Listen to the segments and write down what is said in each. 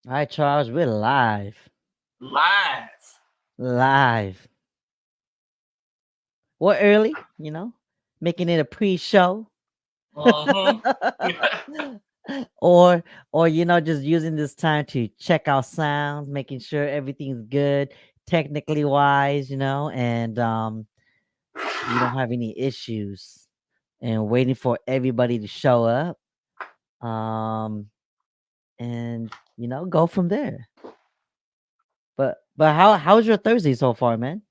All right, Charles, we're live. Live. Live. We're early, making it a pre-show. Mm-hmm. or or just using this time to check our sounds, making sure everything's good technically wise, and we don't have any issues and waiting for everybody to show up. Um and go from there. But how's your Thursday so far, man?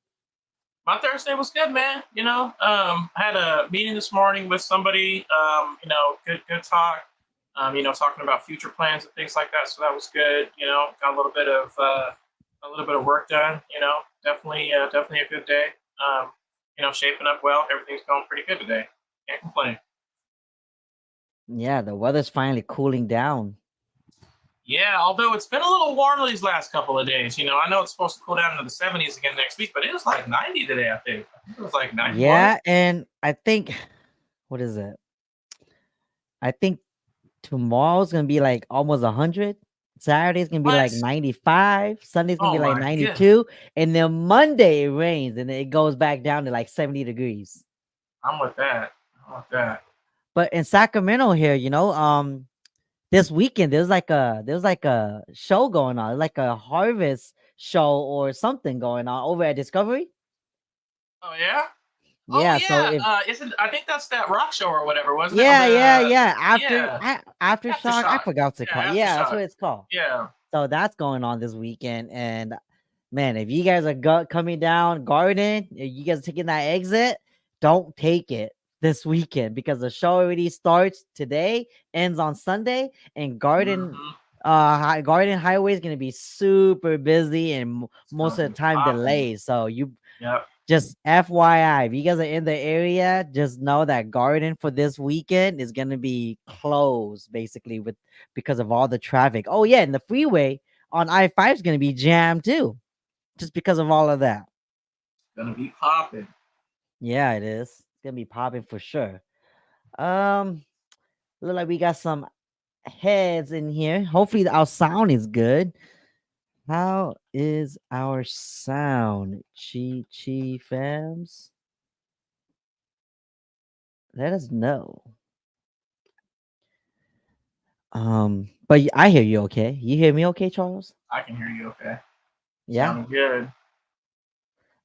My Thursday was good, man. I had a meeting this morning with somebody. Good talk. Talking about future plans and things like that. So that was good. Got a little bit of work done. Definitely a good day. Shaping up well. Everything's going pretty good today. Can't complain. Yeah, the weather's finally cooling down. Yeah, although it's been a little warm these last couple of days. I know it's supposed to cool down into the 70s again next week, but it was like 90 today, I think. I think it was like 91. Yeah, and I think what is it? I think tomorrow's gonna be like almost 100. Saturday's gonna be like What? 95. Sunday's gonna be Oh like my god. 92, and then Monday it rains and it goes back down to like 70 degrees. I'm with that. I'm with that. But in Sacramento here, this weekend there's like a show going on, like a harvest show or something going on over at Discovery. Oh yeah? Oh Yeah, so yeah. if Isn't I think that's that rock show or whatever, wasn't it? Or yeah, yeah, the yeah. yeah. Aftershock, I Aftershock. forgot what it's called. Yeah, Yeah, that's aftershock. what it's called. Yeah. So that's going on this weekend, and man, if you guys are coming down Garden, if you guys are taking that exit, don't take it this weekend because the show already starts today, ends on Sunday, and Mm-hmm. Garden Highway is gonna be super busy and It's most gonna of be the time popping. delayed. So you Yep. just FYI, if you guys are in the area, just know that Garden for this weekend is gonna be closed basically with because of all the traffic. Oh yeah, and the freeway on I-5 is gonna be jammed too, just because of all of that. Gonna be popping. Yeah, it is. It's gonna be popping for sure. Um, look like we got some heads in here. Hopefully our sound is good. How is our sound? Chi fams? Let us know. But I hear you okay. You hear me okay, Charles? I can hear you okay. Yeah? Sounding good.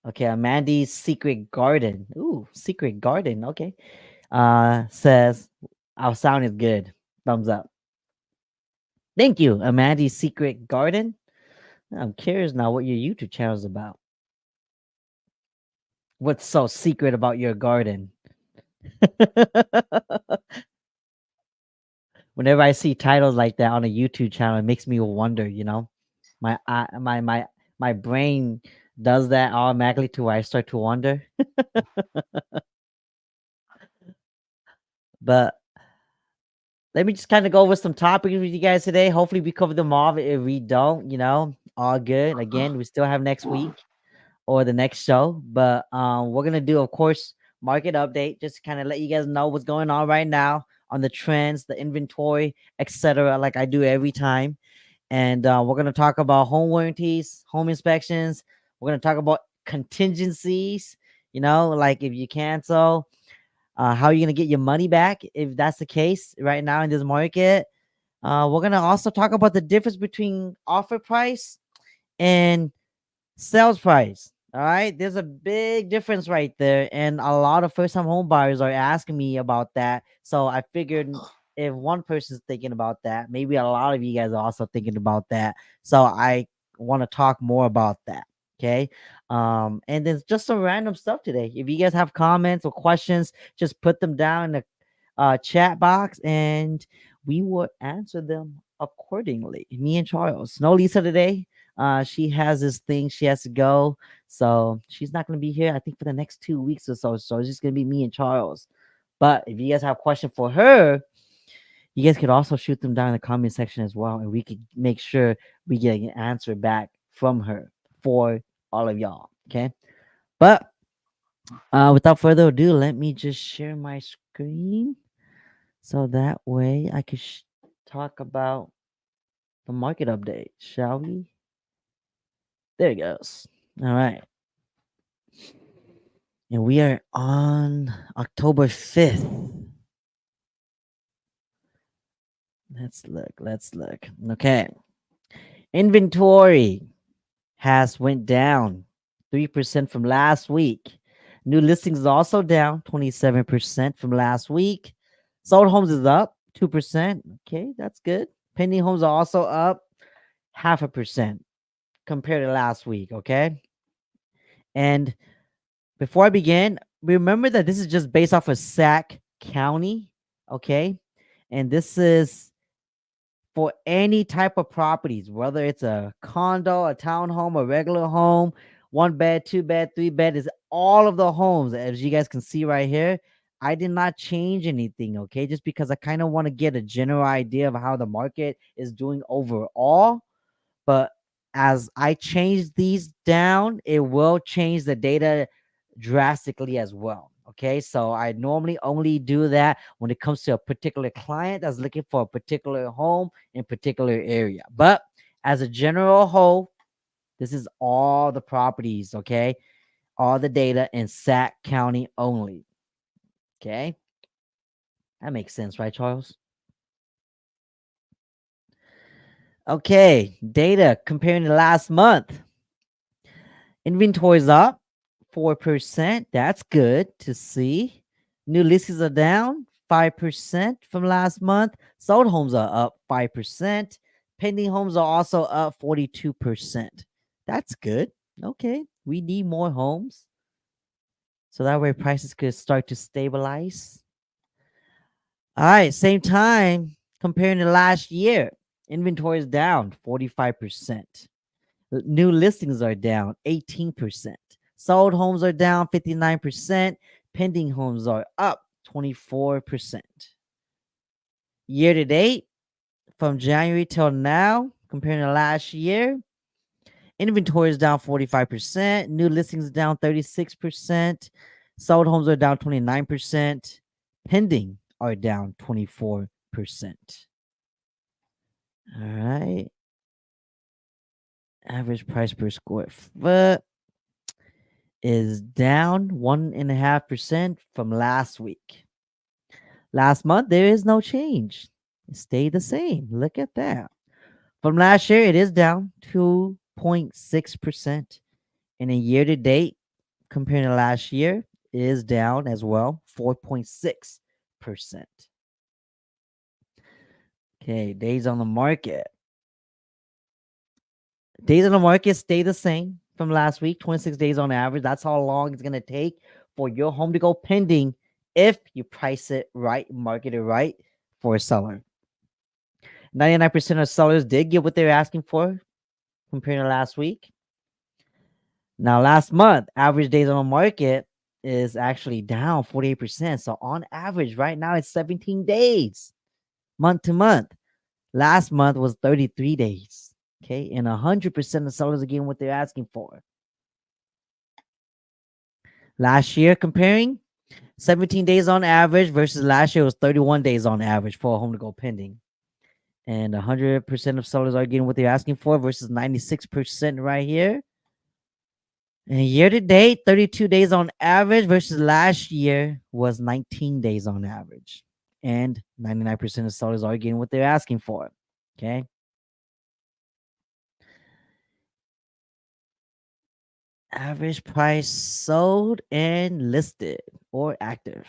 Okay, Amandi's Secret Garden. Ooh, Secret Garden. Okay. Says our sound is good. Thumbs up. Thank you, Amandi's Secret Garden. I'm curious now what your YouTube channel is about. What's so secret about your garden? Whenever I see titles like that on a YouTube channel, it makes me wonder. My brain does that automatically to where I start to wonder. But let me just kind of go over some topics with you guys today. Hopefully, we cover them all. If we don't, all good. Again, we still have next week or the next show. But we're gonna do, of course, market update, just to kind of let you guys know what's going on right now on the trends, the inventory, etc. Like I do every time. And we're gonna talk about home warranties, home inspections. We're gonna talk about contingencies. Like if you cancel, how are you gonna get your money back if that's the case right now in this market. We're gonna also talk about the difference between offer price and sales price. All right, there's a big difference right there, and a lot of first-time home buyers are asking me about that. So I figured if one person's thinking about that, maybe a lot of you guys are also thinking about that. So I want to talk more about that. Okay. And then just some random stuff today. If you guys have comments or questions, just put them down in the chat box, and we will answer them accordingly. Me and Charles. No Lisa today. She has this thing she has to go, so she's not gonna be here. I think for the next 2 weeks or so. So it's just gonna be me and Charles. But if you guys have a question for her, you guys could also shoot them down in the comment section as well, and we could make sure we get an answer back from her for all of y'all. Okay. But without further ado, let me just share my screen so that way I could talk about the market update, shall we? There it goes. All right. And we are on October 5th. Let's look. Okay. Inventory has went down 3% from last week. New listings is also down 27% from last week. Sold homes is up 2%. Okay, that's good. Pending homes are also up 0.5% compared to last week. Okay. And before I begin, remember that this is just based off of Sac County. Okay. And this is for any type of properties, whether it's a condo, a townhome, a regular home, 1 bed, 2 bed, 3 bed, is all of the homes. As you guys can see right here, I did not change anything, okay? Just because I kind of want to get a general idea of how the market is doing overall. But as I change these down, it will change the data drastically as well. Okay, so I normally only do that when it comes to a particular client that's looking for a particular home in particular area. But as a general whole, this is all the properties, okay? All the data in Sac County only. Okay, that makes sense, right, Charles? Okay, data comparing to last month. Inventory's up 4%. That's good to see. New listings are down 5% from last month. Sold homes are up 5%. Pending homes are also up 42%. That's good. Okay. We need more homes. So that way prices could start to stabilize. All right. Same time, comparing to last year, inventory is down 45%. New listings are down 18%. Sold homes are down 59%. Pending homes are up 24%. Year to date, from January till now, comparing to last year, inventory is down 45%. New listings down 36%. Sold homes are down 29%. Pending are down 24%. All right. Average price per square foot is down 1.5% from last week. Last month, there is no change. It stayed the same. Look at that. From last year, it is down 2.6%. And a year to date, compared to last year, it is down as well 4.6%. Okay, days on the market. Days on the market stay the same from last week, 26 days on average. That's how long it's going to take for your home to go pending if you price it right, market it right for a seller. 99% of sellers did get what they were asking for compared to last week. Now, last month, average days on the market is actually down 48%. So on average, right now, it's 17 days, month to month. Last month was 33 days. Okay, and 100% of sellers are getting what they're asking for. Last year, comparing 17 days on average versus last year was 31 days on average for a home to go pending. And 100% of sellers are getting what they're asking for versus 96% right here. And year to date, 32 days on average versus last year was 19 days on average. And 99% of sellers are getting what they're asking for. Okay. Average price sold and listed or active.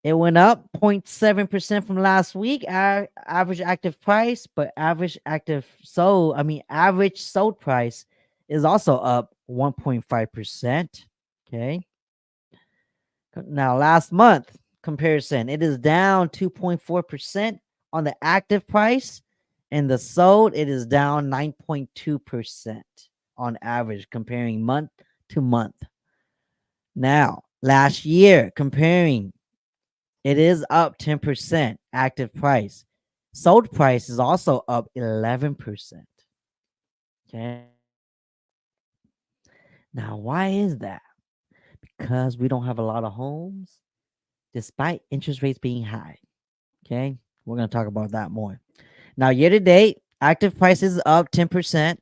It went up 0.7% from last week. Average active price, but average sold price is also up 1.5%. Okay. Now, last month comparison, it is down 2.4% on the active price, and the sold, it is down 9.2% on average, comparing month to month. Now, last year, comparing, it is up 10% active price. Sold price is also up 11%. Okay. Now, why is that? Because we don't have a lot of homes despite interest rates being high. Okay. We're going to talk about that more. Now, year to date, active prices up 10%.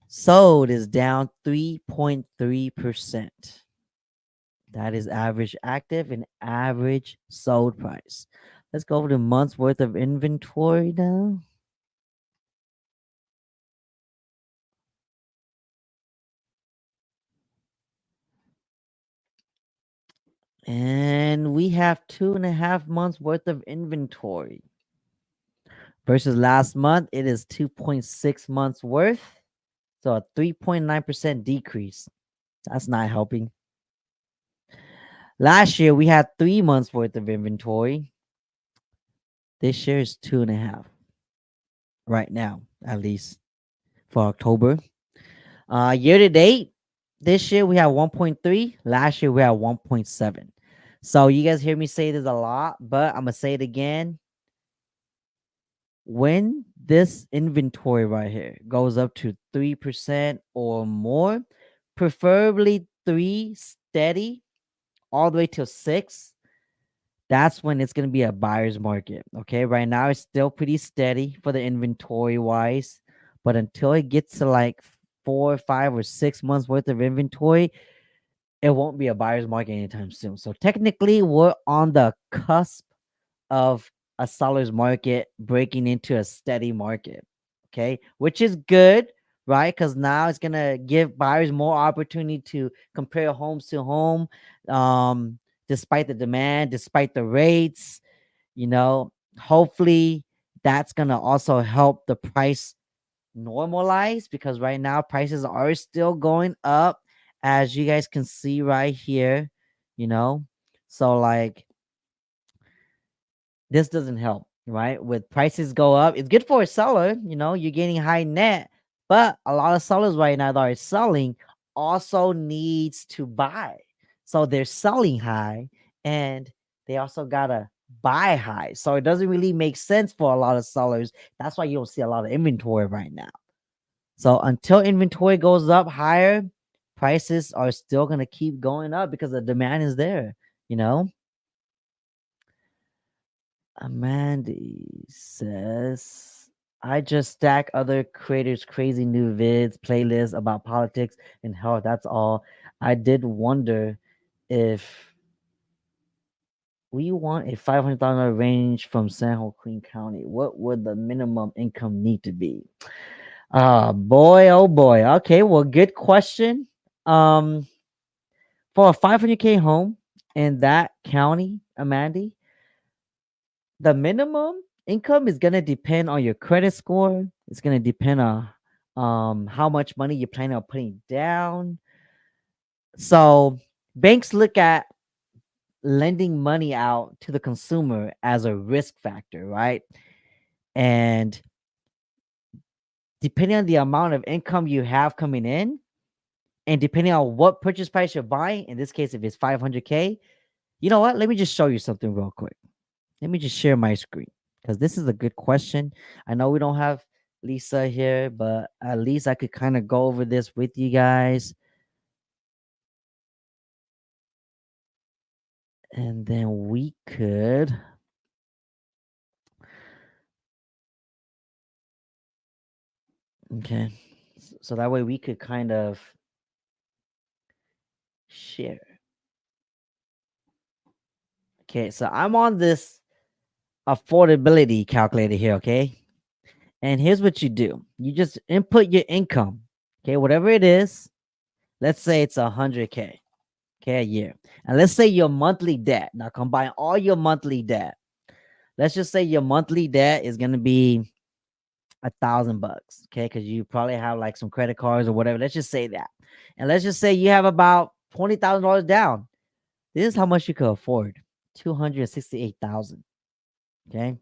Sold is down 3.3%. That is average active and average sold price. Let's go over the month's worth of inventory now. And we have 2.5 months worth of inventory. Versus last month, it is 2.6 months worth. So a 3.9% decrease. That's not helping. Last year, we had 3 months worth of inventory. This year is 2.5. Right now, at least for October. Year to date, this year we have 1.3. Last year we have 1.7. So you guys hear me say this a lot, but I'm gonna say it again. When this inventory right here goes up to 3% or more, preferably 3 steady all the way till 6, that's when it's going to be a buyer's market. Okay, right now it's still pretty steady for the inventory wise, but until it gets to like 4 or 5 or 6 months worth of inventory, it won't be a buyer's market anytime soon. So technically we're on the cusp of a seller's market breaking into a steady market. Okay, which is good, right? Because now it's gonna give buyers more opportunity to compare homes to home, despite the demand, despite the rates. Hopefully that's gonna also help the price normalize, because right now prices are still going up, as you guys can see right here. you know so like, this doesn't help, right? With prices go up, it's good for a seller, you're getting high net, but a lot of sellers right now that are selling also needs to buy. So they're selling high and they also gotta buy high. So it doesn't really make sense for a lot of sellers. That's why you don't see a lot of inventory right now. So until inventory goes up higher, prices are still gonna keep going up because the demand is there, you know. Amandy says, I just stack other creators' crazy new vids, playlists about politics and health. That's all. I did wonder if we want a $500 range from San Joaquin County. What would the minimum income need to be? Boy, oh boy. Okay, well, good question. Um, for a 500K home in that county, Amandy, the minimum income is gonna depend on your credit score. It's gonna depend on how much money you're planning on putting down. So banks look at lending money out to the consumer as a risk factor, right? And depending on the amount of income you have coming in, and depending on what purchase price you're buying, in this case, if it's 500K, you know what? Let me just show you something real quick. Let me just share my screen, because this is a good question. I know we don't have Lisa here, but at least I could kind of go over this with you guys. And then we could. Okay. So that way we could kind of share. Okay. So I'm on this affordability calculator here. Okay. And here's what you do, you just input your income. Okay. Whatever it is, let's say it's 100K. Okay. A year. And let's say your monthly debt. Now combine all your monthly debt. Let's just say your monthly debt is going to be $1,000. Okay. Because you probably have like some credit cards or whatever. Let's just say that. And let's just say you have about $20,000 down. This is how much you could afford. 268,000. Okay.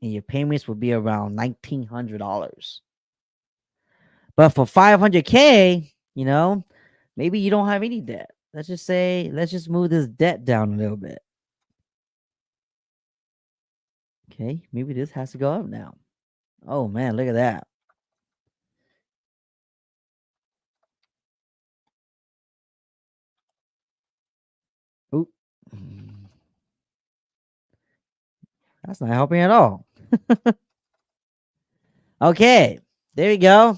And your payments would be around $1,900. But for 500K, maybe you don't have any debt. Let's just move this debt down a little bit. Okay, maybe this has to go up now. Oh man, look at that. Oop. That's not helping at all. Okay, there you go.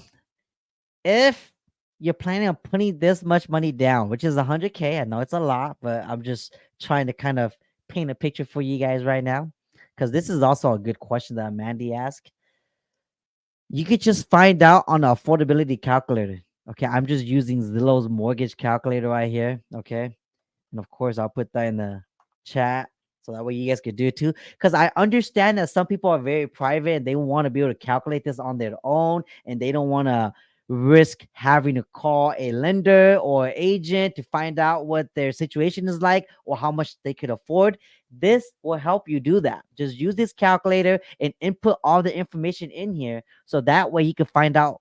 If you're planning on putting this much money down, which is 100K, I know it's a lot, but I'm just trying to kind of paint a picture for you guys right now, because this is also a good question that Mandy asked. You could just find out on the affordability calculator. Okay, I'm just using Zillow's mortgage calculator right here. Okay, and of course, I'll put that in the chat so that way you guys could do it too. Because I understand that some people are very private and they want to be able to calculate this on their own and they don't want to risk having to call a lender or agent to find out what their situation is like or how much they could afford. This will help you do that. Just use this calculator and input all the information in here so that way you can find out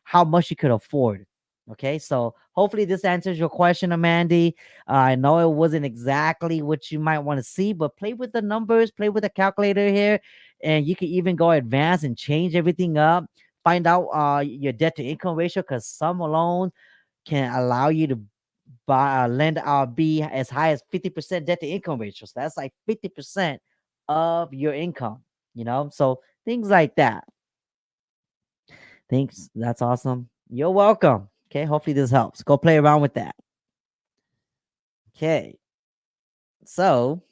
how much you could afford. Okay, so hopefully this answers your question, Amandy. I know it wasn't exactly what you might want to see, but play with the numbers, play with the calculator here, and you can even go advanced and change everything up. Find out your debt to income ratio because some loans can allow you to lend be as high as 50% debt to income ratio. So that's like 50% of your income, so things like that. Thanks. That's awesome. You're welcome. Okay. Hopefully this helps. Go play around with that. Okay. So,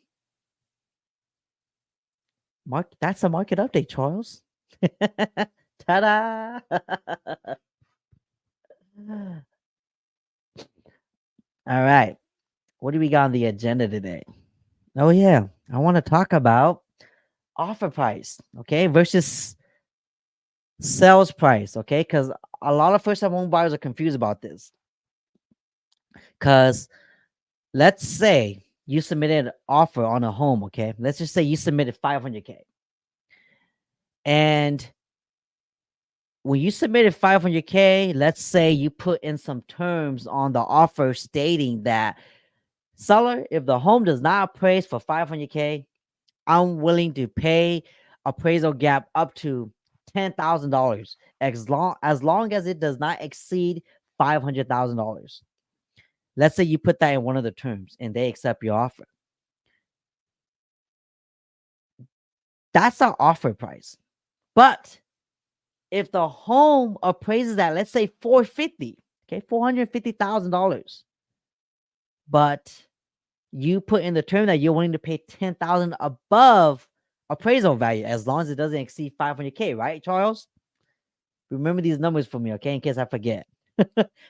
that's a market update, Charles. Ta-da! All right. What do we got on the agenda today? Oh yeah, I want to talk about offer price, okay, versus sales price, okay? Because a lot of first-time home buyers are confused about this. Because let's say you submitted an offer on a home, okay? Let's just say you submitted 500K. And when you submitted 500K, let's say you put in some terms on the offer stating that, seller, if the home does not appraise for 500K, I'm willing to pay appraisal gap up to $10,000 as long as it does not exceed $500,000. Let's say you put that in one of the terms and they accept your offer. That's our offer price. But if the home appraises at, let's say, $450,000, but you put in the term that you're willing to pay $10,000 above appraisal value as long as it doesn't exceed 500K, right, Charles? Remember these numbers for me, okay, in case I forget.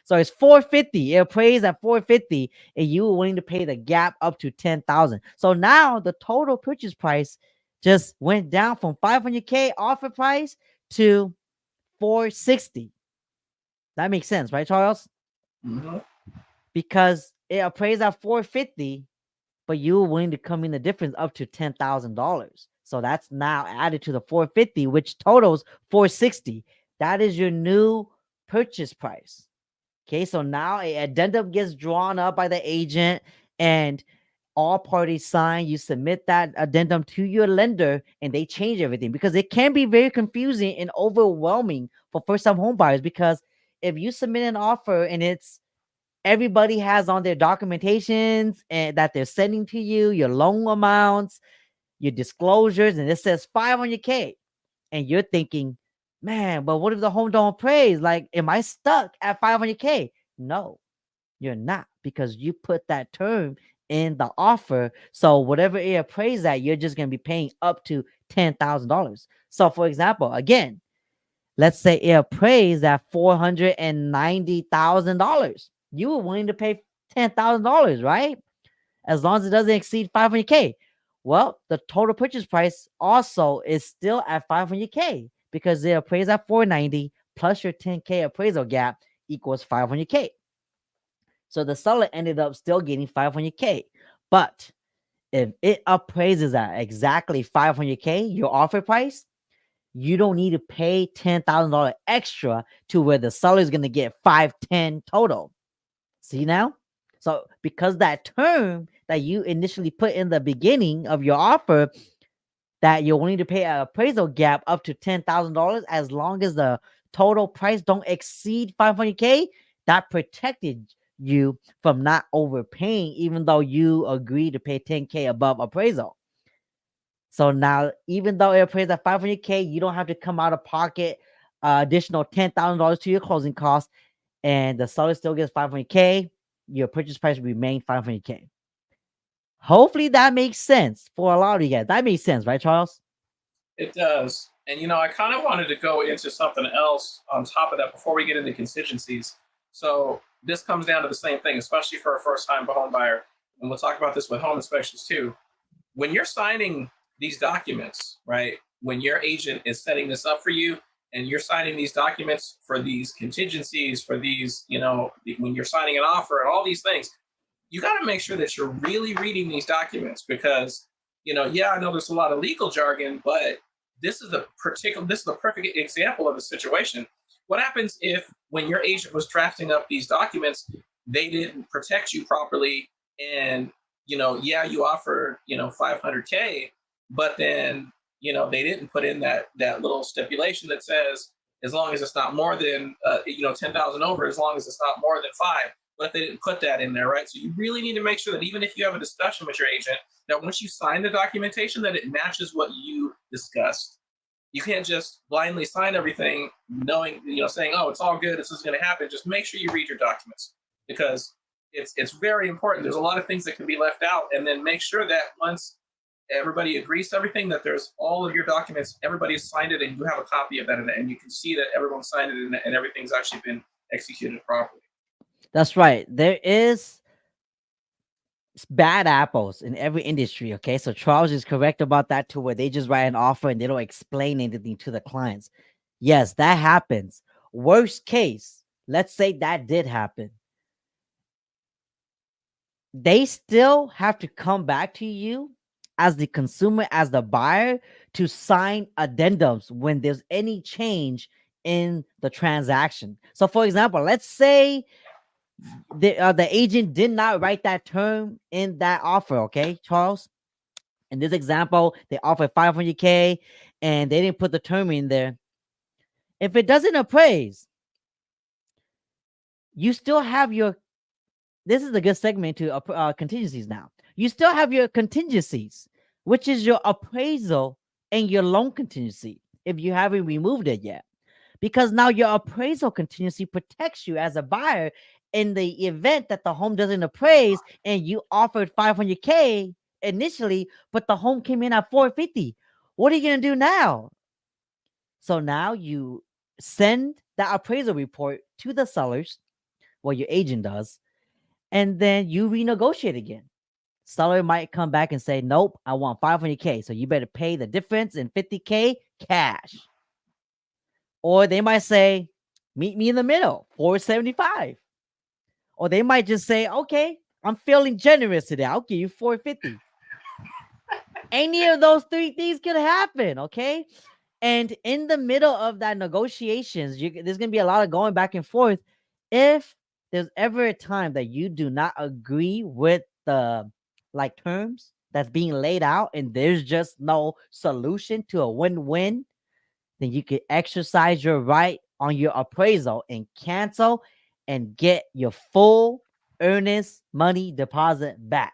So it's 450. It appraised at 450, and you were willing to pay the gap up to 10,000. So now the total purchase price just went down from 500K offer price to 460. That makes sense, right, Charles? Mm-hmm. Because it appraised at 450, but you were willing to come in the difference up to $10,000. So that's now added to the 450, which totals 460. That is your new purchase price. Okay, so now an addendum gets drawn up by the agent and all parties sign. You submit that addendum to your lender and they change everything because it can be very confusing and overwhelming for first-time home buyers. Because if you submit an offer and it's everybody has on their documentations and that they're sending to you, your loan amounts, your disclosures, and it says 500K, and you're thinking, man, but what if the home don't appraise? Like, am I stuck at 500K? No, you're not, because you put that term in the offer. So whatever it appraised at, you're just going to be paying up to $10,000. So for example, again, let's say it appraised at $490,000. You were willing to pay $10,000, right? As long as it doesn't exceed 500K. Well, the total purchase price also is still at 500K because they appraised at 490 plus your 10K appraisal gap equals 500K. So the seller ended up still getting 500K. But if it appraises at exactly 500K, your offer price, you don't need to pay $10,000 extra to where the seller is going to get 510 total. See now? So because that term that you initially put in the beginning of your offer, that you're willing to pay an appraisal gap up to $10,000 as long as the total price don't exceed 500K, that protected you from not overpaying, even though you agreed to pay 10K above appraisal. So now, even though it appraised at 500K, you don't have to come out of pocket additional $10,000 to your closing costs, and the seller still gets 500K. Your purchase price will remain 500K. Hopefully that makes sense for a lot of you guys. That makes sense, right, Charles? It does. And I kind of wanted to go into something else on top of that before we get into contingencies. So this comes down to the same thing, especially for a first-time home buyer. And we'll talk about this with home inspections too. When you're signing these documents, right? When your agent is setting this up for you and you're signing these documents for these contingencies, for these, when you're signing an offer and all these things, you got to make sure that you're really reading these documents because, yeah, I know there's a lot of legal jargon, but this is the perfect example of a situation. What happens if when your agent was drafting up these documents, they didn't protect you properly and, yeah, you offered, 500K, but then, they didn't put in that little stipulation that says, as long as it's not more than, 10,000 over, as long as it's not more than 5. But if they didn't put that in there, right? So you really need to make sure that even if you have a discussion with your agent, that once you sign the documentation, that it matches what you discussed. You can't just blindly sign everything knowing, saying, oh, it's all good, this is going to happen. Just make sure you read your documents because it's very important. There's a lot of things that can be left out, and then make sure that once everybody agrees to everything, that there's all of your documents, everybody's signed it, and you have a copy of that, and you can see that everyone signed it and everything's actually been executed properly. That's right. There is bad apples in every industry. Okay. So Charles is correct about that too, where they just write an offer and they don't explain anything to the clients. Yes, that happens. Worst case, let's say that did happen. They still have to come back to you as the consumer, as the buyer, to sign addendums when there's any change in the transaction. So, for example, let's say the agent did not write that term in that offer. Okay, Charles. In this example, they offered 500K and they didn't put the term in there. If it doesn't appraise, you still have your. This is a good segment to contingencies now. You still have your contingencies, which is your appraisal and your loan contingency if you haven't removed it yet. Because now your appraisal contingency protects you as a buyer in the event that the home doesn't appraise and you offered 500K initially, but the home came in at 450. What are you going to do now? So now you send that appraisal report to the sellers, what your agent does, and then you renegotiate again. Seller might come back and say, nope, I want 500K. So you better pay the difference in 50K cash. Or they might say, meet me in the middle, 475. Or they might just say, okay, I'm feeling generous today. I'll give you 450. Any of those three things could happen, okay? And in the middle of that negotiations, there's going to be a lot of going back and forth. If there's ever a time that you do not agree with the terms that's being laid out and there's just no solution to a win-win, then you could exercise your right on your appraisal and cancel and get your full earnest money deposit back.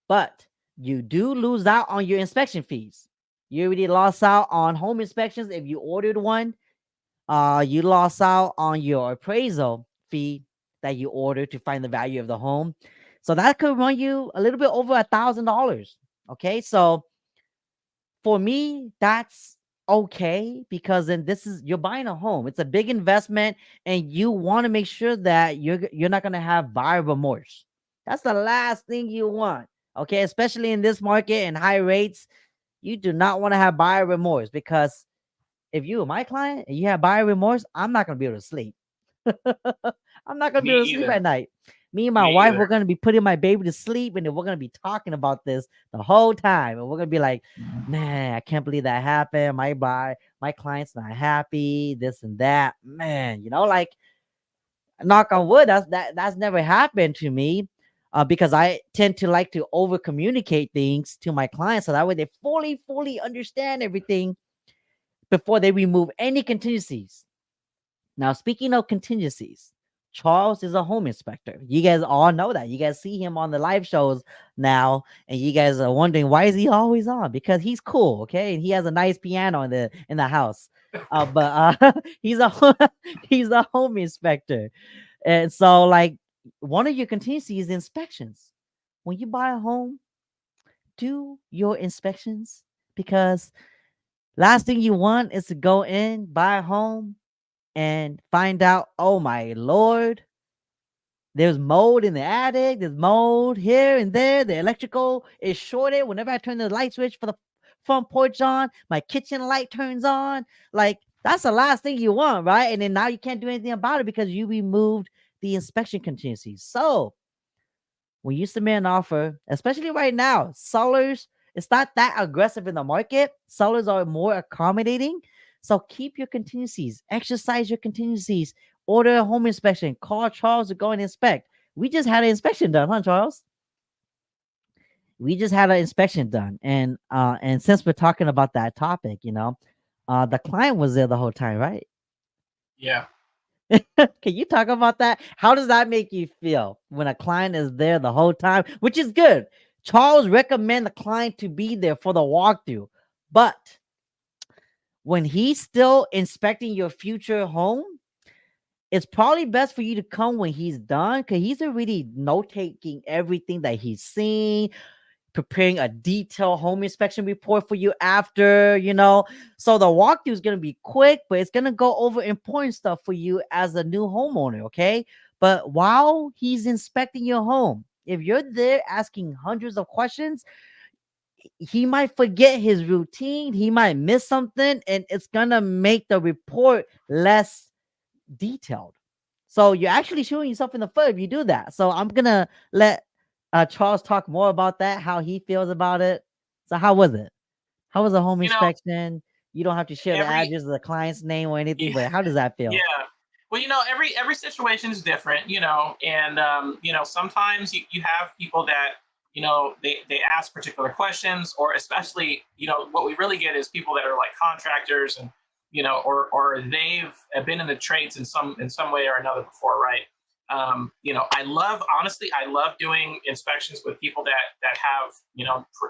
But you do lose out on your inspection fees. You already lost out on home inspections if you ordered one. You lost out on your appraisal fee that you ordered to find the value of the home. So that could run you a little bit over $1,000. Okay, so for me, that's okay because then you're buying a home. It's a big investment, and you want to make sure that you're not gonna have buyer remorse. That's the last thing you want. Okay, especially in this market and high rates, you do not want to have buyer remorse because if you were my client and you have buyer remorse, I'm not gonna be able to sleep. I'm not gonna be able to sleep at night. Me and my wife, we're gonna be putting my baby to sleep, and then we're gonna be talking about this the whole time, and we're gonna be like, "Man, I can't believe that happened. My client's not happy. This and that, man. Like, knock on wood, that's never happened to me, because I tend to like to over communicate things to my clients, so that way they fully understand everything before they remove any contingencies. Now, speaking of contingencies, Charles is a home inspector. You guys all know that. You guys see him on the live shows now, and you guys are wondering why is he always on? Because he's cool, okay? And he has a nice piano in the house. But he's a he's a home inspector. And so like one of your contingencies is inspections. When you buy a home, do your inspections, because last thing you want is to go in, buy a home, and find out, oh my lord, there's mold in the attic, there's mold here and there, the electrical is shorted. Whenever I turn the light switch for the front porch on, my kitchen light turns on. Like, that's the last thing you want, right? And then now you can't do anything about it because you removed the inspection contingencies. So when you submit an offer, especially right now, sellers, it's not that aggressive in the market. Sellers are more accommodating. So keep your contingencies, exercise your contingencies, order a home inspection, call Charles to go and inspect. We just had an inspection done, huh, Charles? We just had an inspection done. And since we're talking about that topic, the client was there the whole time, right? Yeah. Can you talk about that? How does that make you feel when a client is there the whole time, which is good? Charles recommend the client to be there for the walkthrough, but when he's still inspecting your future home, it's probably best for you to come when he's done, because he's already note taking everything that he's seen, preparing a detailed home inspection report for you after, So the walkthrough is going to be quick, but it's going to go over important stuff for you as a new homeowner, okay? But while he's inspecting your home, if you're there asking hundreds of questions, he might forget his routine, he might miss something, and it's going to make the report less detailed. So you're actually shooting yourself in the foot if you do that. So I'm going to let Charles talk more about that, how he feels about it. So how was it? How was the home inspection? You don't have to share the address of the client's name or anything, but how does that feel? Yeah. Well, every situation is different, and sometimes you have people that, they ask particular questions, or especially, what we really get is people that are like contractors, and or they've been in the trades in some way or another before, right? I love doing inspections with people that have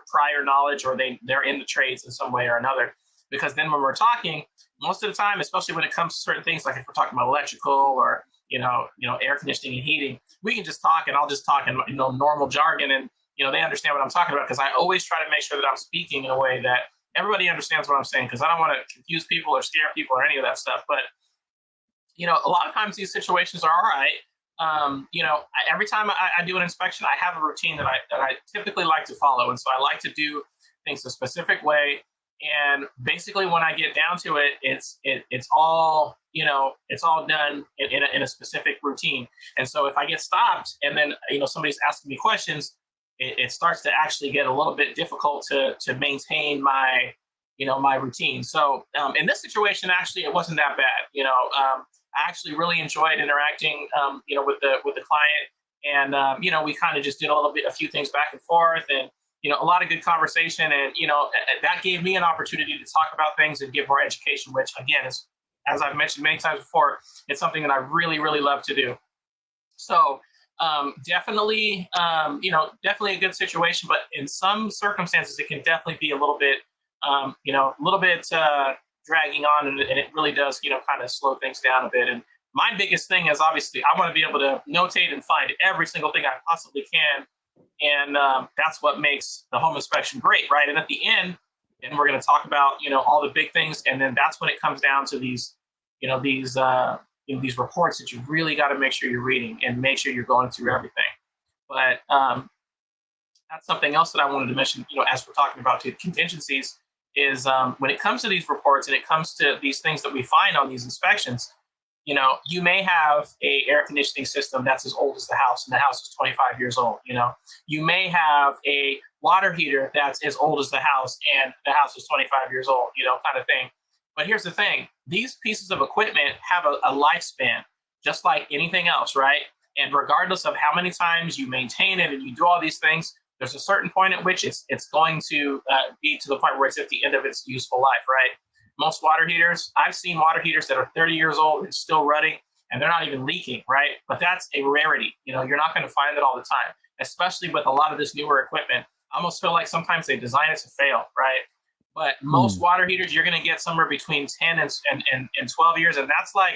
prior knowledge, or they're in the trades in some way or another, because then when we're talking, most of the time, especially when it comes to certain things, like if we're talking about electrical or air conditioning and heating, we can just talk, and I'll just talk in normal jargon, and they understand what I'm talking about, because I always try to make sure that I'm speaking in a way that everybody understands what I'm saying, because I don't want to confuse people or scare people or any of that stuff. But a lot of times these situations are all right. Every time I do an inspection, I have a routine that I typically like to follow, and so I like to do things a specific way. And basically, when I get down to it, it's all it's all done in a specific routine. And so if I get stopped, and then somebody's asking me questions, it starts to actually get a little bit difficult to maintain my my routine. So in this situation, actually, it wasn't that bad. I actually really enjoyed interacting with the client, and we kind of just did a few things back and forth, and a lot of good conversation, and that gave me an opportunity to talk about things and give more education, which again is, as I've mentioned many times before, it's something that I really really love to do. So definitely definitely a good situation, but in some circumstances it can definitely be a little bit dragging on, and it really does kind of slow things down a bit. And my biggest thing is, obviously, I want to be able to notate and find every single thing I possibly can, and that's what makes the home inspection great, right? And at the end, and we're going to talk about all the big things, and then that's when it comes down to these these reports that you really got to make sure you're reading and make sure you're going through everything. But that's something else that I wanted to mention, as we're talking about contingencies, is when it comes to these reports and it comes to these things that we find on these inspections, you may have a air conditioning system that's as old as the house, and the house is 25 years old. You may have a water heater that's as old as the house, and the house is 25 years old, kind of thing. But here's the thing: these pieces of equipment have a lifespan, just like anything else, right? And regardless of how many times you maintain it and you do all these things, there's a certain point at which it's going to be to the point where it's at the end of its useful life, right? Most water heaters, I've seen water heaters that are 30 years old and still running, and they're not even leaking, right? But that's a rarity. You're not going to find it all the time, especially with a lot of this newer equipment. I almost feel like sometimes they design it to fail, right? But most water heaters, you're going to get somewhere between 10 and 12 years, and that's like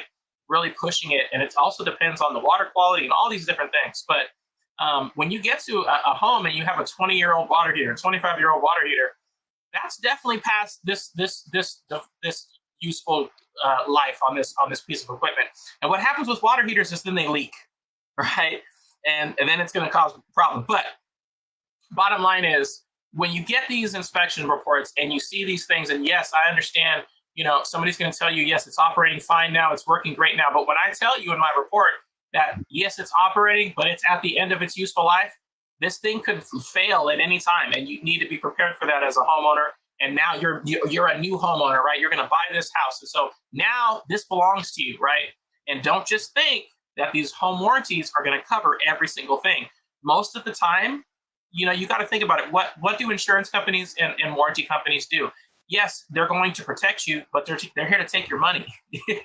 really pushing it. And it also depends on the water quality and all these different things. But when you get to a home and you have a 20-year-old water heater, 25-year-old water heater, that's definitely past this useful life on this piece of equipment. And what happens with water heaters is then they leak, right? And then it's going to cause a problem. But bottom line is, when you get these inspection reports and you see these things, and yes, I understand, somebody's going to tell you, yes, it's operating fine now, it's working great now. But when I tell you in my report that, yes, it's operating, but it's at the end of its useful life, this thing could fail at any time, and you need to be prepared for that as a homeowner. And now you're a new homeowner, right? You're going to buy this house. And so now this belongs to you, right? And don't just think that these home warranties are going to cover every single thing. Most of the time, you got to think about it. What do insurance companies and warranty companies do? Yes, they're going to protect you, but they're here to take your money.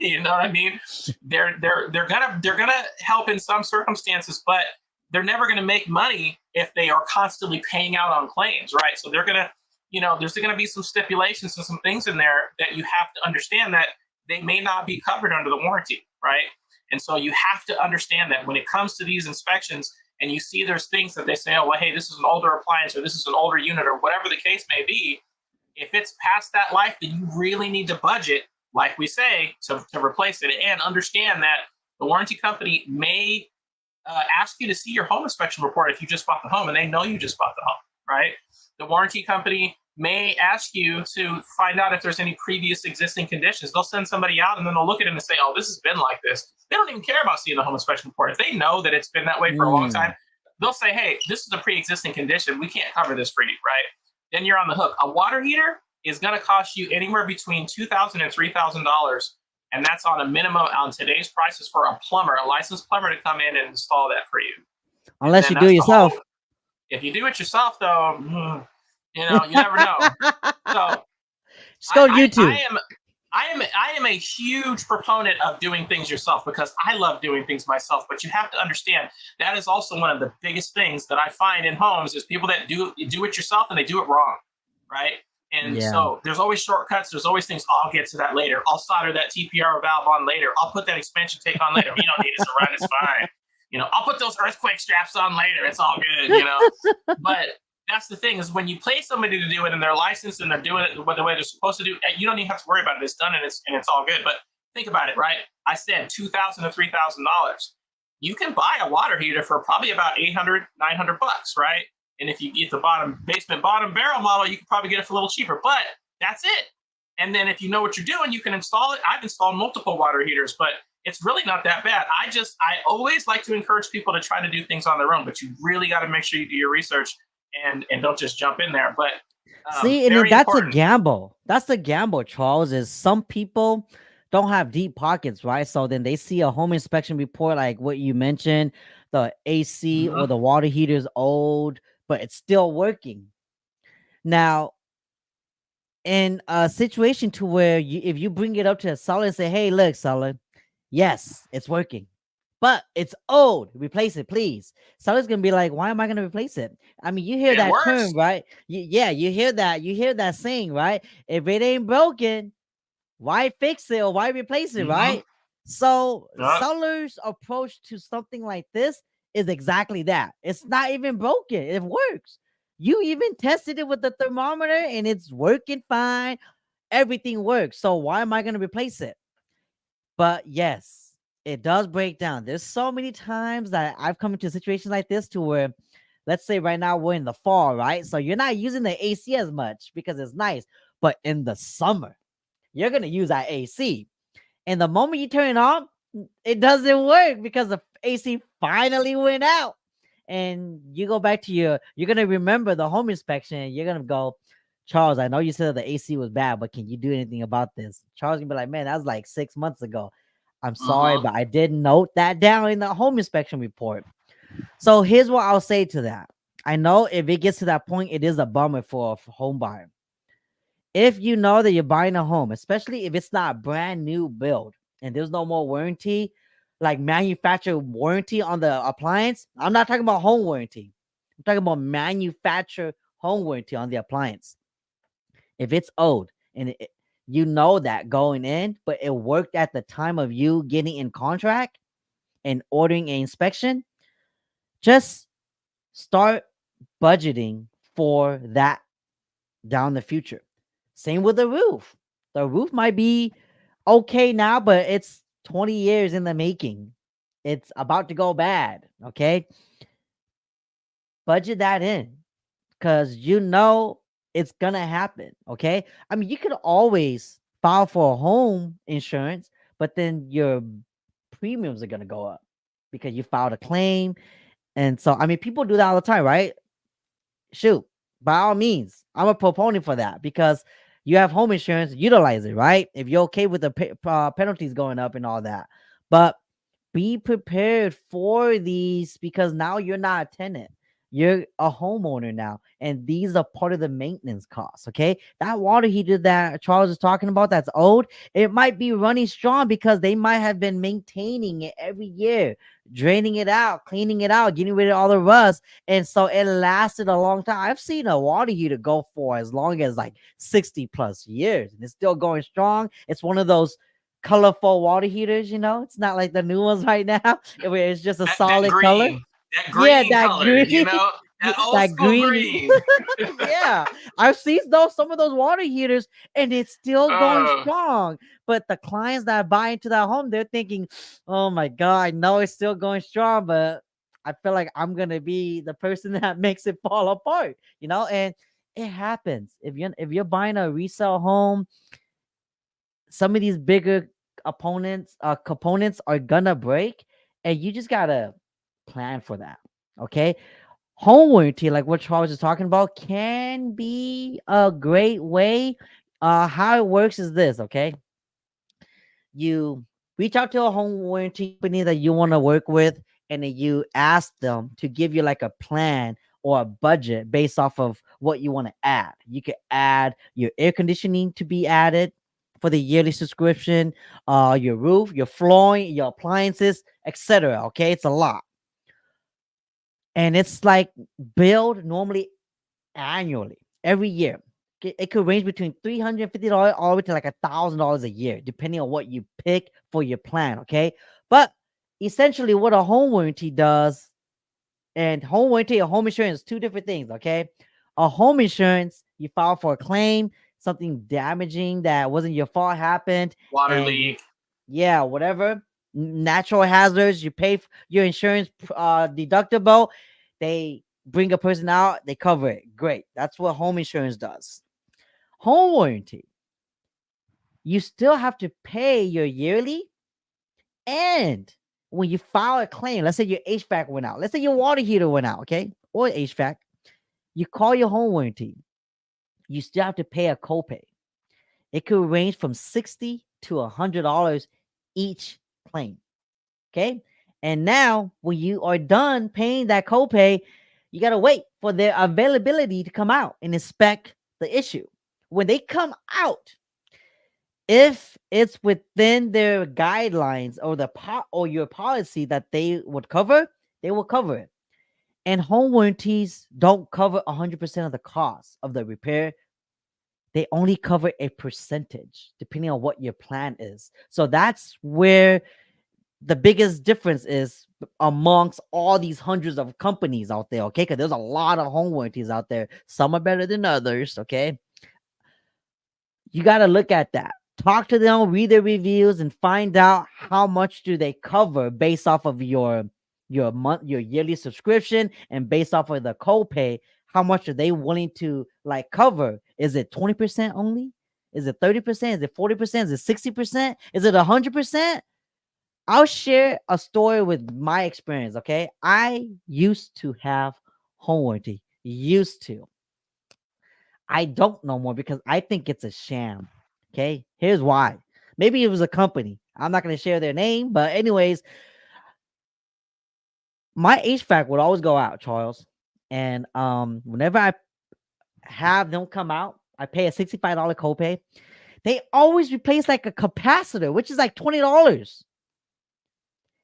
You know what I mean? They're gonna help in some circumstances, but they're never gonna make money if they are constantly paying out on claims, right? So they're gonna, there's gonna be some stipulations and some things in there that you have to understand that they may not be covered under the warranty, right? And so you have to understand that when it comes to these inspections, and you see there's things that they say, oh, well, hey, this is an older appliance, or this is an older unit, or whatever the case may be. If it's past that life, then you really need to budget, like we say, to replace it, and understand that the warranty company may ask you to see your home inspection report if you just bought the home, and they know you just bought the home, right? The warranty company may ask you to find out if there's any previous existing conditions. They'll send somebody out, and then they'll look at it and say, oh, this has been like this. They don't even care about seeing the home inspection report. If they know that it's been that way for a long time, they'll say, hey, this is a pre-existing condition. We can't cover this for you, right? Then you're on the hook. A water heater is going to cost you anywhere between $2,000 and $3,000. And that's on a minimum on today's prices for a plumber, a licensed plumber, to come in and install that for you. Unless you do it yourself. If you do it yourself, though, you never know. So just go to YouTube. I am a huge proponent of doing things yourself, because I love doing things myself. But you have to understand that is also one of the biggest things that I find in homes is people that do it yourself and they do it wrong, right? And so there's always shortcuts. There's always things. I'll get to that later. I'll solder that TPR valve on later. I'll put that expansion tank on later. You don't need it to run. It's fine. I'll put those earthquake straps on later. It's all good. But that's the thing, is when you pay somebody to do it and they're licensed and they're doing it the way they're supposed to do, you don't even have to worry about it. It's done and it's all good. But think about it, right? I said $2,000 to $3,000. You can buy a water heater for probably about $800, $900, right? And if you get the bottom barrel model, you can probably get it for a little cheaper. But that's it. And then if you know what you're doing, you can install it. I've installed multiple water heaters, but it's really not that bad. I always like to encourage people to try to do things on their own, but you really got to make sure you do your research and don't just jump in there. But see, and that's important. A gamble. That's the gamble, Charles, is some people don't have deep pockets, right? So then they see a home inspection report like what you mentioned, the AC or the water heater is old, but it's still working. Now, in a situation to where if you bring it up to a seller and say, hey, look, seller, yes, it's working, but it's old. Replace it, please. Seller's gonna be like, why am I gonna replace it? I mean, you hear that term, right? You hear that. You hear that saying, right? If it ain't broken, why fix it or why replace it, right? So seller's approach to something like this is exactly that. It's not even broken. It works. You even tested it with the thermometer and it's working fine. Everything works. So why am I going to replace it? But yes, it does break down. There's so many times that I've come into situations like this to where, let's say right now we're in the fall, right? So you're not using the AC as much because it's nice. But in the summer, you're going to use that AC. And the moment you turn it on, it doesn't work because the AC finally went out. And you go back to you're going to remember the home inspection. You're going to go, Charles, I know you said the AC was bad, but can you do anything about this? Charles going to be like, man, that was like 6 months ago. I'm sorry, but I did note that down in the home inspection report. So here's what I'll say to that. I know if it gets to that point, it is a bummer for a home buyer. If you know that you're buying a home, especially if it's not a brand new build and there's no more warranty, like manufacturer warranty on the appliance. I'm not talking about home warranty. I'm talking about manufacturer home warranty on the appliance. If it's old and you know that going in, but it worked at the time of you getting in contract and ordering an inspection, just start budgeting for that down the future. Same with the roof. The roof might be okay now, but it's 20 years in the making. It's about to go bad. Okay. Budget that in because you know it's gonna happen. Okay. I mean, you could always file for a home insurance, but then your premiums are gonna go up because you filed a claim. And so, I mean, people do that all the time, right? Shoot, by all means, I'm a proponent for that because you have home insurance, utilize it, right? If you're okay with the penalties going up and all that. But be prepared for these because now you're not a tenant. You're a homeowner now, and these are part of the maintenance costs. Okay, that water heater that Charles is talking about that's old, it might be running strong because they might have been maintaining it every year, draining it out, cleaning it out, getting rid of all the rust, and so it lasted a long time. I've seen a water heater go for as long as like 60 plus years, and it's still going strong. It's one of those colorful water heaters, it's not like the new ones right now where it's just a That solid color. green, that Yeah, green that color, green, that old that school green. green. Yeah, I've seen some of those water heaters, and it's still going strong. But the clients that buy into that home, they're thinking, "Oh my god, I know it's still going strong, but I feel like I'm gonna be the person that makes it fall apart." And it happens if you're buying a resale home. Some of these bigger components are gonna break, and you just gotta plan for that. Okay, home warranty, like what Charles is talking about, can be a great way. How it works is this. Okay, you reach out to a home warranty company that you want to work with, and then you ask them to give you like a plan or a budget based off of what you want to add. You could add your air conditioning to be added for the yearly subscription, your roof, your flooring, your appliances, etc. Okay, it's a lot, and it's like billed normally annually every year. It could range between $350 all the way to like $1,000 a year, depending on what you pick for your plan. Okay, but essentially, what a home warranty does, and home warranty and home insurance, two different things. Okay, a home insurance, you file for a claim, something damaging that wasn't your fault happened, Water and leak. yeah, whatever natural hazards, you pay your insurance deductible. They bring a person out, they cover it. Great, that's what home insurance does. Home warranty, you still have to pay your yearly, and when you file a claim, let's say your HVAC went out, let's say your water heater went out, okay, or HVAC, you call your home warranty, you still have to pay a copay. It could range from $60 to $100 each claim. Okay. And now, when you are done paying that copay, you got to wait for their availability to come out and inspect the issue. When they come out, if it's within their guidelines or or your policy that they would cover, they will cover it. And home warranties don't cover 100% of the cost of the repair. They only cover a percentage depending on what your plan is. So that's where the biggest difference is amongst all these hundreds of companies out there. Okay, because there's a lot of home warranties out there. Some are better than others. Okay, you got to look at that. Talk to them, read their reviews, and find out how much do they cover based off of your yearly subscription, and based off of the copay. How much are they willing to like cover? Is it 20% only? Is it 30%? Is it 40%? Is it 60%? Is it 100%? I'll share a story with my experience. Okay, I used to have home warranty. Used to. I don't no more because I think it's a sham. Okay, here's why. Maybe it was a company. I'm not going to share their name, but anyways, my HVAC would always go out, Charles. And whenever I have them come out, I pay a $65 copay. They always replace like a capacitor, which is like $20.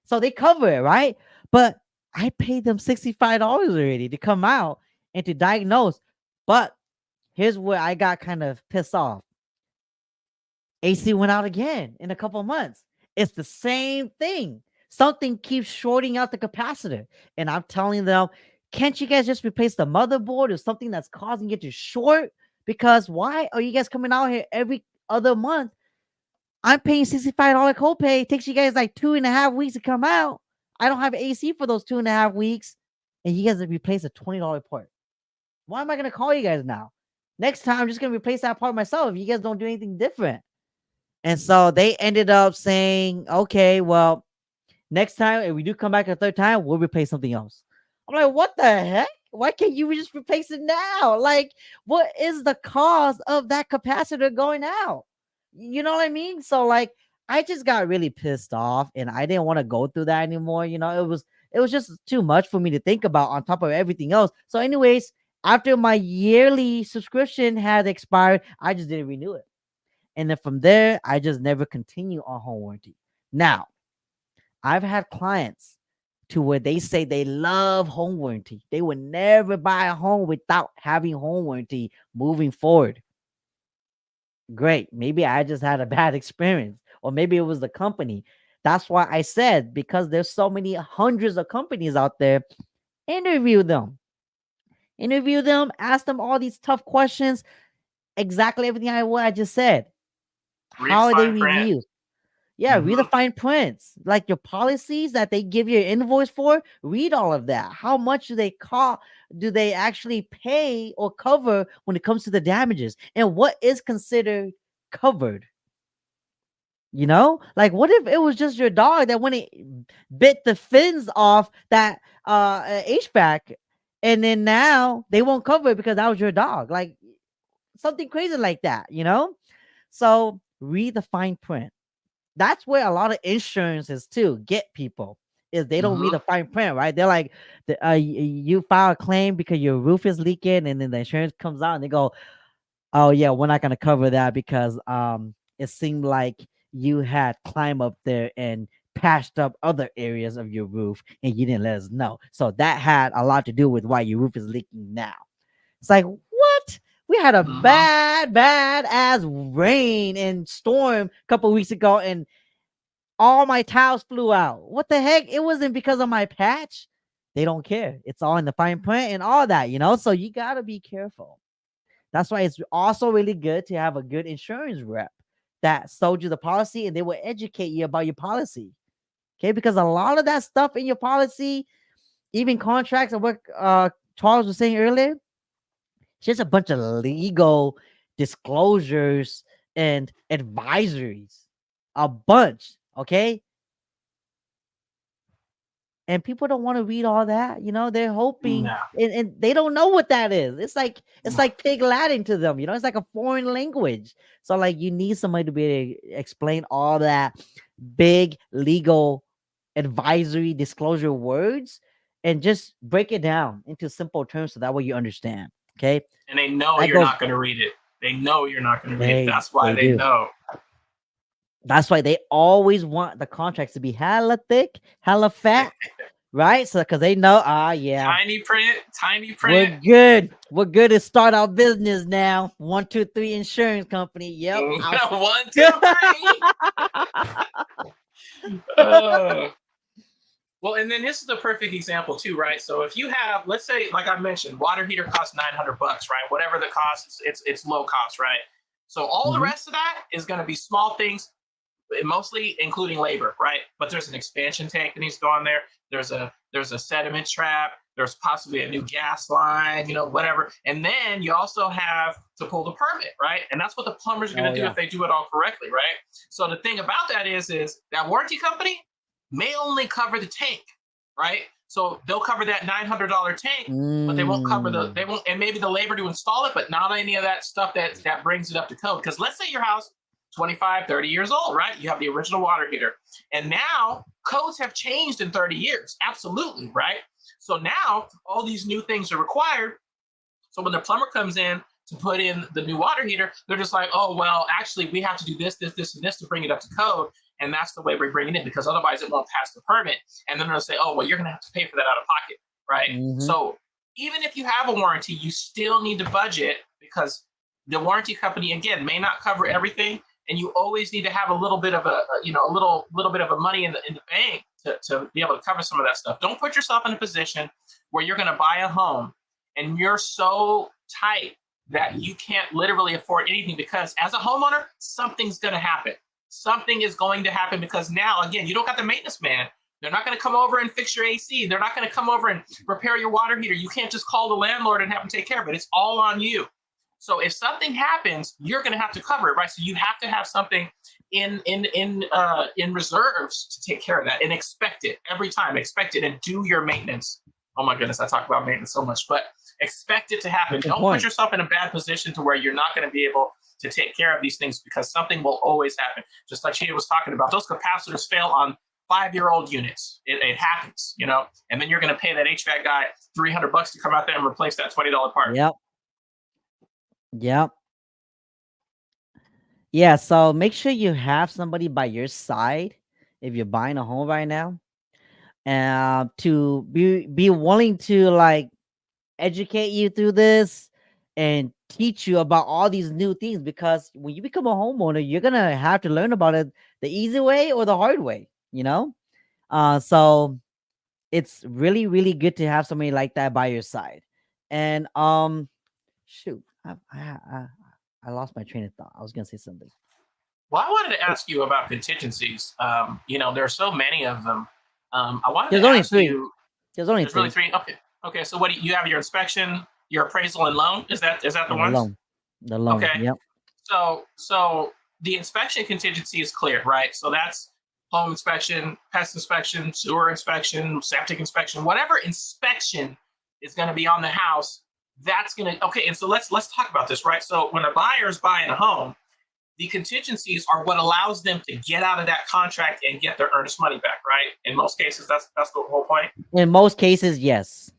So they cover it, right? But I paid them $65 already to come out and to diagnose. But here's where I got kind of pissed off. AC went out again in a couple of months. It's the same thing. Something keeps shorting out the capacitor. And I'm telling them, can't you guys just replace the motherboard or something that's causing it to short? Because why are you guys coming out here every other month? I'm paying $65 copay. It takes you guys like 2.5 weeks to come out. I don't have AC for those 2.5 weeks. And you guys have replaced a $20 part. Why am I going to call you guys now? Next time, I'm just going to replace that part myself if you guys don't do anything different. And so they ended up saying, okay, well, next time, if we do come back a third time, we'll replace something else. I'm like, what the heck? Why can't you just replace it now? Like, what is the cause of that capacitor going out? You know what I mean? So, like, I just got really pissed off and I didn't want to go through that anymore. You know, it was just too much for me to think about on top of everything else. So, anyways, after my yearly subscription had expired, I just didn't renew it. And then from there, I just never continue on home warranty. Now, I've had clients to where they say they love home warranty. They would never buy a home without having home warranty moving forward. Great. Maybe I just had a bad experience, or maybe it was the company. That's why I said, because there's so many hundreds of companies out there, interview them. Interview them, ask them all these tough questions. Exactly everything what I just said. How are they reviewed? Yeah, read the fine prints, like your policies that they give you an invoice for. Read all of that. How much do they cost? Do they actually pay or cover when it comes to the damages? And what is considered covered? You know, like what if it was just your dog that when it bit the fins off that HVAC, and then now they won't cover it because that was your dog, like something crazy like that, you know? So read the fine print. That's where a lot of insurances too get people, is they don't read the fine print, right? They're like, you file a claim because your roof is leaking, and then the insurance comes out and they go, oh yeah, we're not gonna cover that because it seemed like you had climbed up there and patched up other areas of your roof and you didn't let us know. So that had a lot to do with why your roof is leaking now. It's like, what? We had a bad ass rain and storm a couple weeks ago, and all my tiles flew out. What the heck? It wasn't because of my patch. They don't care. It's all in the fine print and all that, you know? So you got to be careful. That's why it's also really good to have a good insurance rep that sold you the policy and they will educate you about your policy. Okay? Because a lot of that stuff in your policy, even contracts and what Charles was saying earlier, it's just a bunch of legal disclosures and advisories. A bunch, okay? And people don't want to read all that, you know. They're hoping, and they don't know what that is. It's like pig Latin to them, you know. It's like a foreign language. So like you need somebody to be able to explain all that big legal advisory disclosure words and just break it down into simple terms so that way you understand. Okay. And they know you're not going to read it. They know you're not going to read it. That's why they know. That's why they always want the contracts to be hella thick, hella fat, right? So because they know, yeah, tiny print. We're good to start our business now. 1, 2, 3 insurance company. Yep. 1, 2, 3. Well, and then this is the perfect example too, right? So if you have, let's say, like I mentioned, water heater costs $900, right? Whatever the cost, it's low cost, right? So all the rest of that is going to be small things, mostly including labor, right? But there's an expansion tank that needs to go on there. There's a sediment trap. There's possibly a new gas line, you know, whatever. And then you also have to pull the permit, right? And that's what the plumber's going to do if they do it all correctly, right? So the thing about that is that warranty company may only cover the tank, right? So they'll cover that $900 tank, but they won't cover and maybe the labor to install it, but not any of that stuff that brings it up to code. Because let's say your house, 25, 30 years old, right? You have the original water heater. And now codes have changed in 30 years. Absolutely, right? So now all these new things are required. So when the plumber comes in to put in the new water heater, they're just like, oh, well, actually, we have to do this, and this to bring it up to code. And that's the way we bring it in, because otherwise it won't pass the permit. And then they'll say, oh, well, you're going to have to pay for that out of pocket, right? So even if you have a warranty, you still need to budget, because the warranty company, again, may not cover everything. And you always need to have a little bit of a little bit of a money in the bank to be able to cover some of that stuff. Don't put yourself in a position where you're going to buy a home and you're so tight that you can't literally afford anything, because as a homeowner, something's going to happen. Something is going to happen, because now, again, you don't got the maintenance man. They're not going to come over and fix your AC. They're not going to come over and repair your water heater. You can't just call the landlord and have them take care of it. It's all on you. So if something happens, you're going to have to cover it, right? So you have to have something in reserves to take care of that, and expect it every time. Expect it and do your maintenance. Oh my goodness, I talk about maintenance so much, but expect it to happen. Don't put yourself in a bad position to where you're not going to be able to take care of these things, because something will always happen. Just like Sheena was talking about, those capacitors fail on 5-year-old units. It happens, and then you're going to pay that HVAC guy $300 to come out there and replace that $20 part. Yep. Yeah, so make sure you have somebody by your side if you're buying a home right now, to be willing to like educate you through this and teach you about all these new things, because when you become a homeowner, you're gonna have to learn about it the easy way or the hard way, so it's really, really good to have somebody like that by your side. And shoot, I lost my train of thought. I was gonna say something. Well, I wanted to ask you about contingencies. There are so many of them. I wanted There's to only ask three. you. There's only There's really three. Okay. So what do you have? Your inspection, your appraisal, and loan. Is that the ones? The loan. Okay. Yep. So the inspection contingency is clear, right? So that's home inspection, pest inspection, sewer inspection, septic inspection, whatever inspection is going to be on the house. That's going to, okay. And so let's talk about this, right? So when a buyer is buying a home, the contingencies are what allows them to get out of that contract and get their earnest money back, right? In most cases, that's the whole point. In most cases, yes.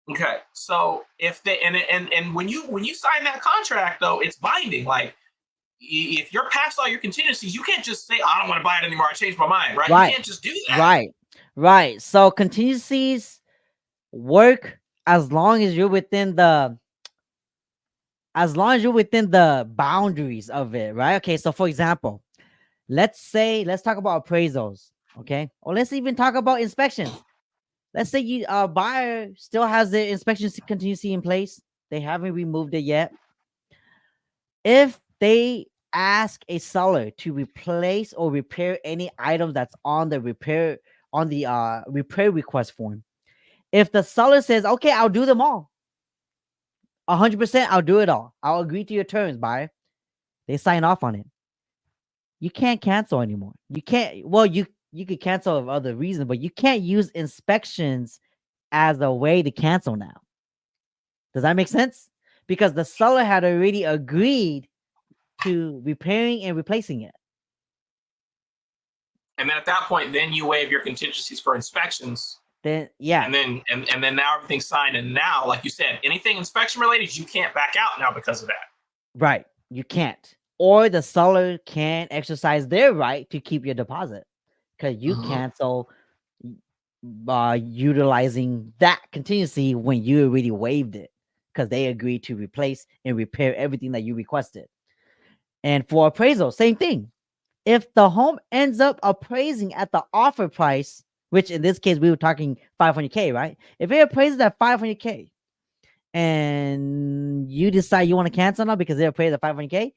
Okay, so if they and when you sign that contract, though, it's binding. Like, if you're past all your contingencies, you can't just say, I don't want to buy it anymore, I changed my mind, right? You can't just do that. Right. So contingencies work as long as you're within the boundaries of it, right? Okay, so for example, let's talk about appraisals, okay? Or let's even talk about inspections. Let's say you buyer still has the inspection contingency in place. They haven't removed it yet. If they ask a seller to replace or repair any item that's on the repair request form, if the seller says, okay, I'll do them all, 100%, I'll do it all, I'll agree to your terms, buyer, they sign off on it, you can't cancel anymore. You can't, well, you could cancel for other reasons, but you can't use inspections as a way to cancel now. Does that make sense? Because the seller had already agreed to repairing and replacing it. And then at that point, then you waive your contingencies for inspections. Then yeah. And then now everything's signed. And now, like you said, anything inspection related, you can't back out now because of that. Right. You can't. Or the seller can exercise their right to keep your deposit, because you cancel utilizing that contingency when you already waived it, because they agreed to replace and repair everything that you requested. And for appraisal, same thing. If the home ends up appraising at the offer price, which in this case we were talking $500K, right? If it appraises at $500K and you decide you want to cancel now because they appraised at $500K,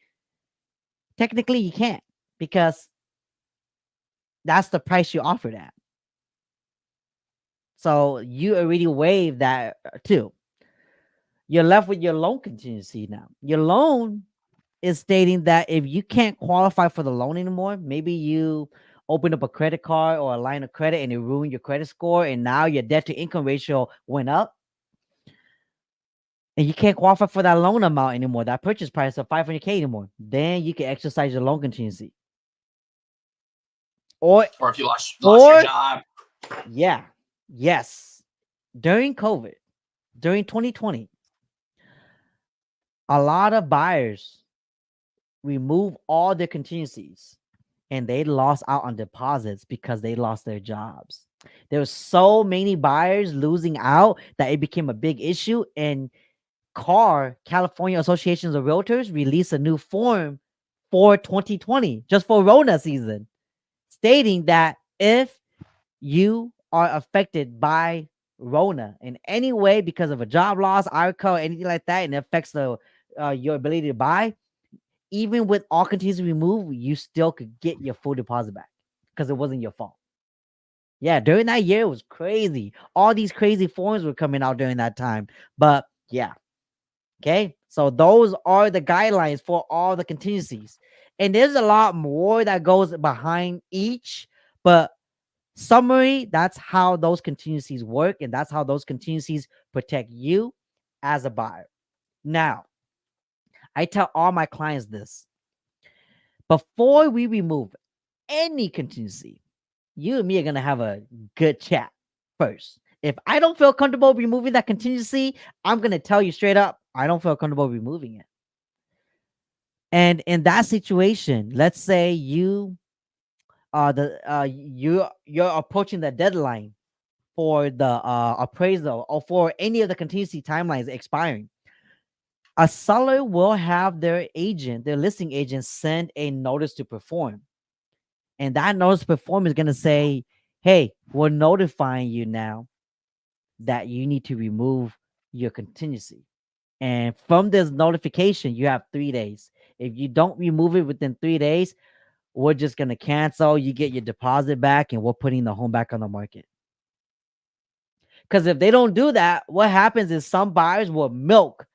technically you can't, because that's the price you offered at. So you already waived that too. You're left with your loan contingency now. Your loan is stating that if you can't qualify for the loan anymore, maybe you opened up a credit card or a line of credit and it ruined your credit score, and now your debt to income ratio went up, and you can't qualify for that loan amount anymore, that purchase price of $500K anymore, then you can exercise your loan contingency. Or if you lost your job. Yeah. Yes. During COVID, during 2020, a lot of buyers remove all their contingencies and they lost out on deposits because they lost their jobs. There were so many buyers losing out that it became a big issue. And California Associations of Realtors released a new form for 2020, just for Rona season, stating that if you are affected by Rona in any way because of a job loss, IRCO, anything like that, and it affects your ability to buy, even with all contingency removed, you still could get your full deposit back because it wasn't your fault. Yeah, during that year, it was crazy. All these crazy forms were coming out during that time. But yeah, okay. So those are the guidelines for all the contingencies. And there's a lot more that goes behind each. But summary, that's how those contingencies work. And that's how those contingencies protect you as a buyer. Now, I tell all my clients this. Before we remove any contingency, you and me are going to have a good chat first. If I don't feel comfortable removing that contingency, I'm going to tell you straight up, I don't feel comfortable removing it. And in that situation, let's say you're approaching the deadline for the appraisal or for any of the contingency timelines expiring. A seller will have their listing agent, send a notice to perform. And that notice to perform is going to say, hey, we're notifying you now that you need to remove your contingency. And from this notification, you have 3 days. If you don't remove it within 3 days, we're just going to cancel. You get your deposit back and we're putting the home back on the market. Because if they don't do that, what happens is some buyers will milk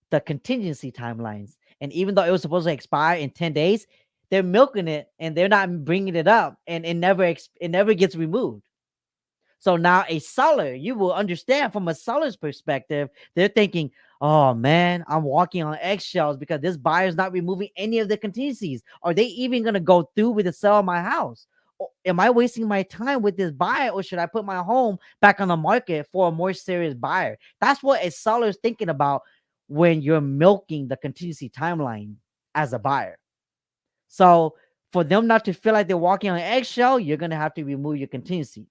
the contingency timelines. And even though it was supposed to expire in 10 days, they're milking it and they're not bringing it up, and it never gets removed. So now a seller, you will understand from a seller's perspective, they're thinking, oh man, I'm walking on eggshells because this buyer's not removing any of the contingencies. Are they even going to go through with the sale of my house? Or am I wasting my time with this buyer, or should I put my home back on the market for a more serious buyer? That's what a seller is thinking about when you're milking the contingency timeline as a buyer. So for them not to feel like they're walking on an eggshell, you're going to have to remove your contingencies.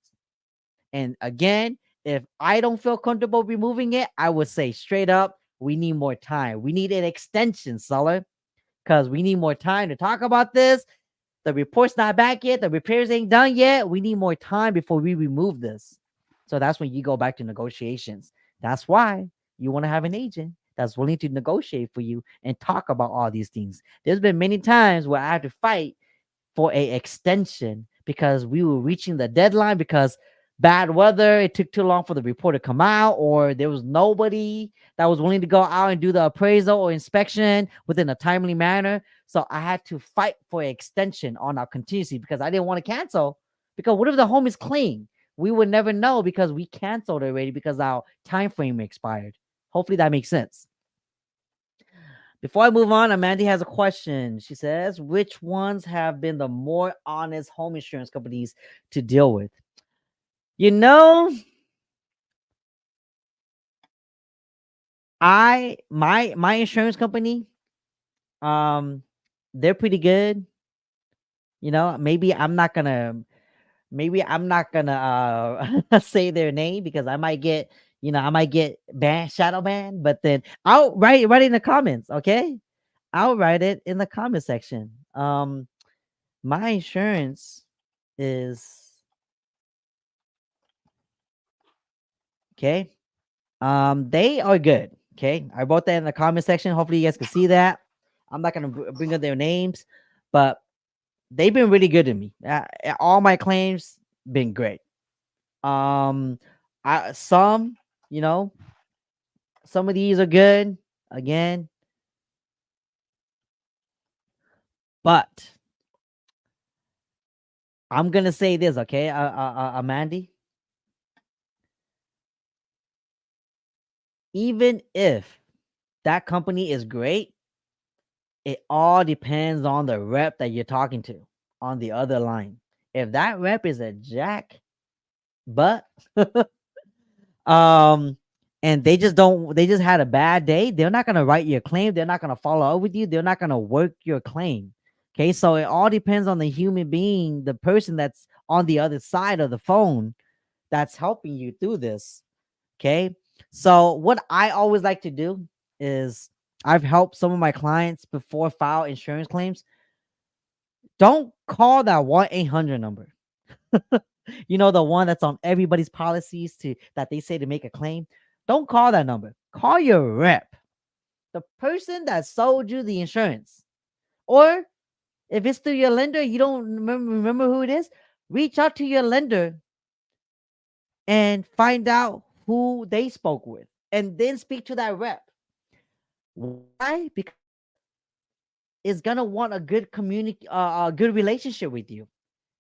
And again, if I don't feel comfortable removing it, I would say straight up, we need more time. We need an extension, seller, because we need more time to talk about this. The report's not back yet. The repairs ain't done yet. We need more time before we remove this. So that's when you go back to negotiations. That's why you want to have an agent that's willing to negotiate for you and talk about all these things. There's been many times where I had to fight for a extension because we were reaching the deadline because bad weather, it took too long for the report to come out, or there was nobody that was willing to go out and do the appraisal or inspection within a timely manner. So I had to fight for an extension on our contingency because I didn't want to cancel. Because what if the home is clean? We would never know because we canceled already because our time frame expired. Hopefully that makes sense. Before I move on, Amanda has a question. She says, which ones have been the more honest home insurance companies to deal with? You know, my insurance company, they're pretty good. You know, maybe I'm not gonna say their name because I might get banned, shadow banned. But then I'll write it in the comments. Okay, I'll write it in the comment section. My insurance is okay. They are good. Okay, I wrote that in the comment section. Hopefully, you guys can see that. I'm not gonna bring up their names, but they've been really good to me. All my claims been great. Some of these are good again, but I'm gonna say this, okay, Amanda. Even if that company is great, it all depends on the rep that you're talking to on the other line. If that rep is a jack, but and they just had a bad day, they're not gonna write your claim. They're not gonna follow up with you. They're not gonna work your claim. Okay, so it all depends on the human being, the person that's on the other side of the phone that's helping you through this. Okay, so what I always like to do is I've helped some of my clients before file insurance claims. Don't call that 1-800 number. You know, the one that's on everybody's policies to that they say to make a claim. Don't call that number. Call your rep, the person that sold you the insurance. Or if it's through your lender, you don't remember who it is, reach out to your lender and find out who they spoke with and then speak to that rep. Why? Because is gonna want a good a good relationship with you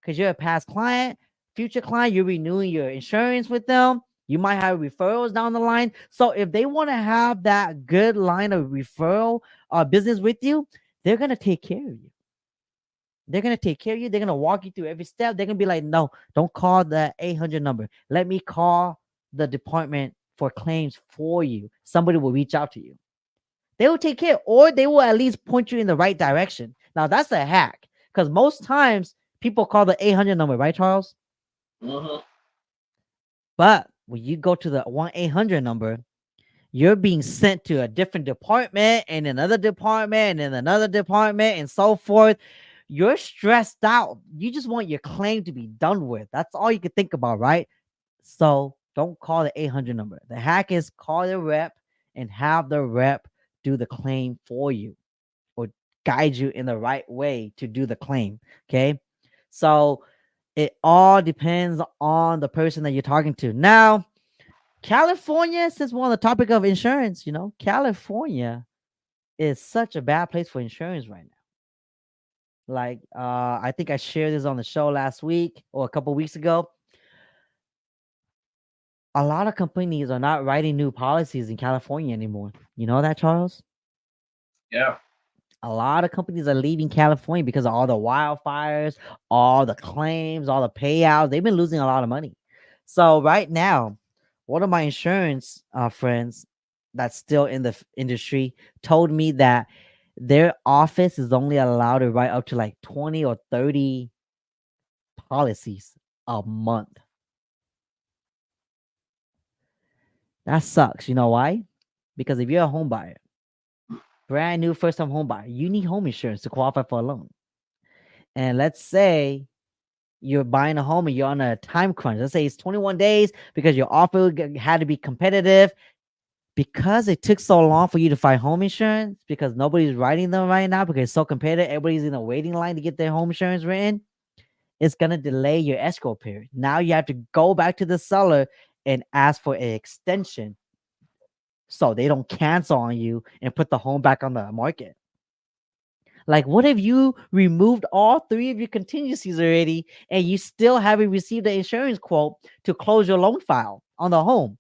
because you're a past client, future client. You're renewing your insurance with them. You might have referrals down the line. So if they want to have that good line of referral business with you, they're gonna take care of you. They're gonna take care of you. They're gonna walk you through every step. They're gonna be like, no, don't call the 800 number. Let me call the department for claims for you. Somebody will reach out to you. They will take care, or they will at least point you in the right direction. Now that's a hack because most times people call the 800 number, right, Charles? Mm-hmm. But when you go to the 1-800 number, you're being sent to a different department and another department and another department and so forth. You're stressed out. You just want your claim to be done with. That's all you can think about, right? So don't call the 800 number. The hack is call the rep and have the rep do the claim for you or guide you in the right way to do the claim. Okay. So it all depends on the person that you're talking to. Now, California, since we're on the topic of insurance, California is such a bad place for insurance right now. Like, I think I shared this on the show last week or a couple weeks ago. A lot of companies are not writing new policies in California anymore. You know that, Charles? Yeah. A lot of companies are leaving California because of all the wildfires, all the claims, all the payouts. They've been losing a lot of money. So right now, one of my insurance friends that's still in the industry told me that their office is only allowed to write up to like 20 or 30 policies a month. That sucks. You know why? Because if you're a home buyer, brand new first time home buyer, you need home insurance to qualify for a loan. And let's say you're buying a home and you're on a time crunch. Let's say it's 21 days because your offer had to be competitive. Because it took so long for you to find home insurance, because nobody's writing them right now because it's so competitive, everybody's in a waiting line to get their home insurance written, it's going to delay your escrow period. Now you have to go back to the seller and ask for an extension so they don't cancel on you and put the home back on the market. Like, what if you removed all 3 of your contingencies already and you still haven't received the insurance quote to close your loan file on the home?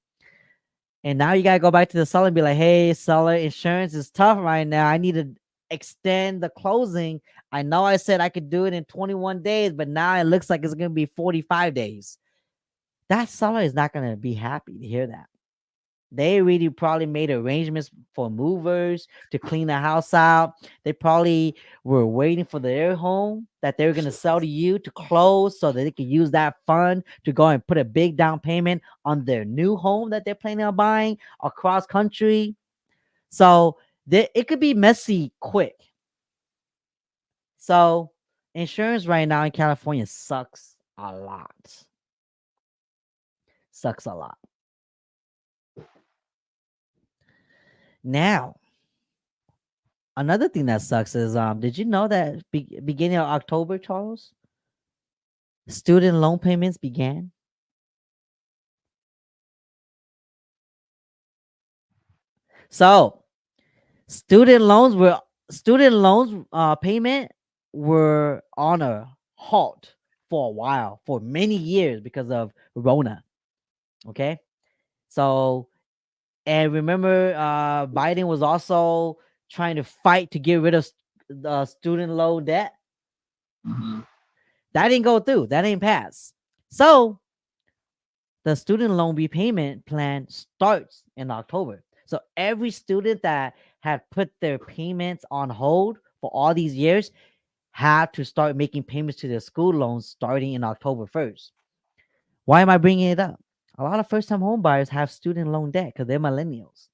And now you got to go back to the seller and be like, hey, seller, insurance is tough right now. I need to extend the closing. I know I said I could do it in 21 days, but now it looks like it's going to be 45 days. That seller is not going to be happy to hear that. They really probably made arrangements for movers to clean the house out. They probably were waiting for their home that they were going to sell to you to close so that they could use that fund to go and put a big down payment on their new home that they're planning on buying across country. So it could be messy quick. So insurance right now in California sucks a lot. Sucks a lot. Now, another thing that sucks is did you know that beginning of October, Charles, student loan payments began? So student loans payment were on a halt for a while, for many years because of Rona. Okay. So, and remember, Biden was also trying to fight to get rid of the student loan debt. Mm-hmm. That didn't go through. That didn't pass. So the student loan repayment plan starts in October. So every student that had put their payments on hold for all these years have to start making payments to their school loans starting in October 1st. Why am I bringing it up? A lot of first-time home buyers have student loan debt because they're millennials.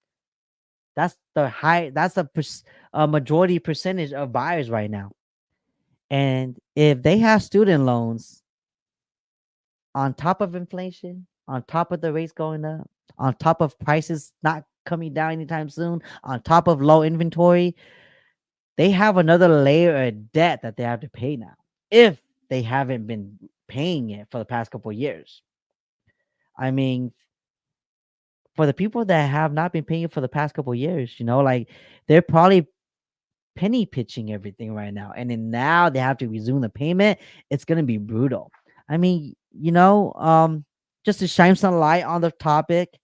That's a majority percentage of buyers right now. And if they have student loans on top of inflation, on top of the rates going up, on top of prices not coming down anytime soon, on top of low inventory, they have another layer of debt that they have to pay now if they haven't been paying it for the past couple of years. I mean, for the people that have not been paying it for the past couple of years, like they're probably penny pitching everything right now. And then now they have to resume the payment. It's going to be brutal. I mean, just to shine some light on the topic,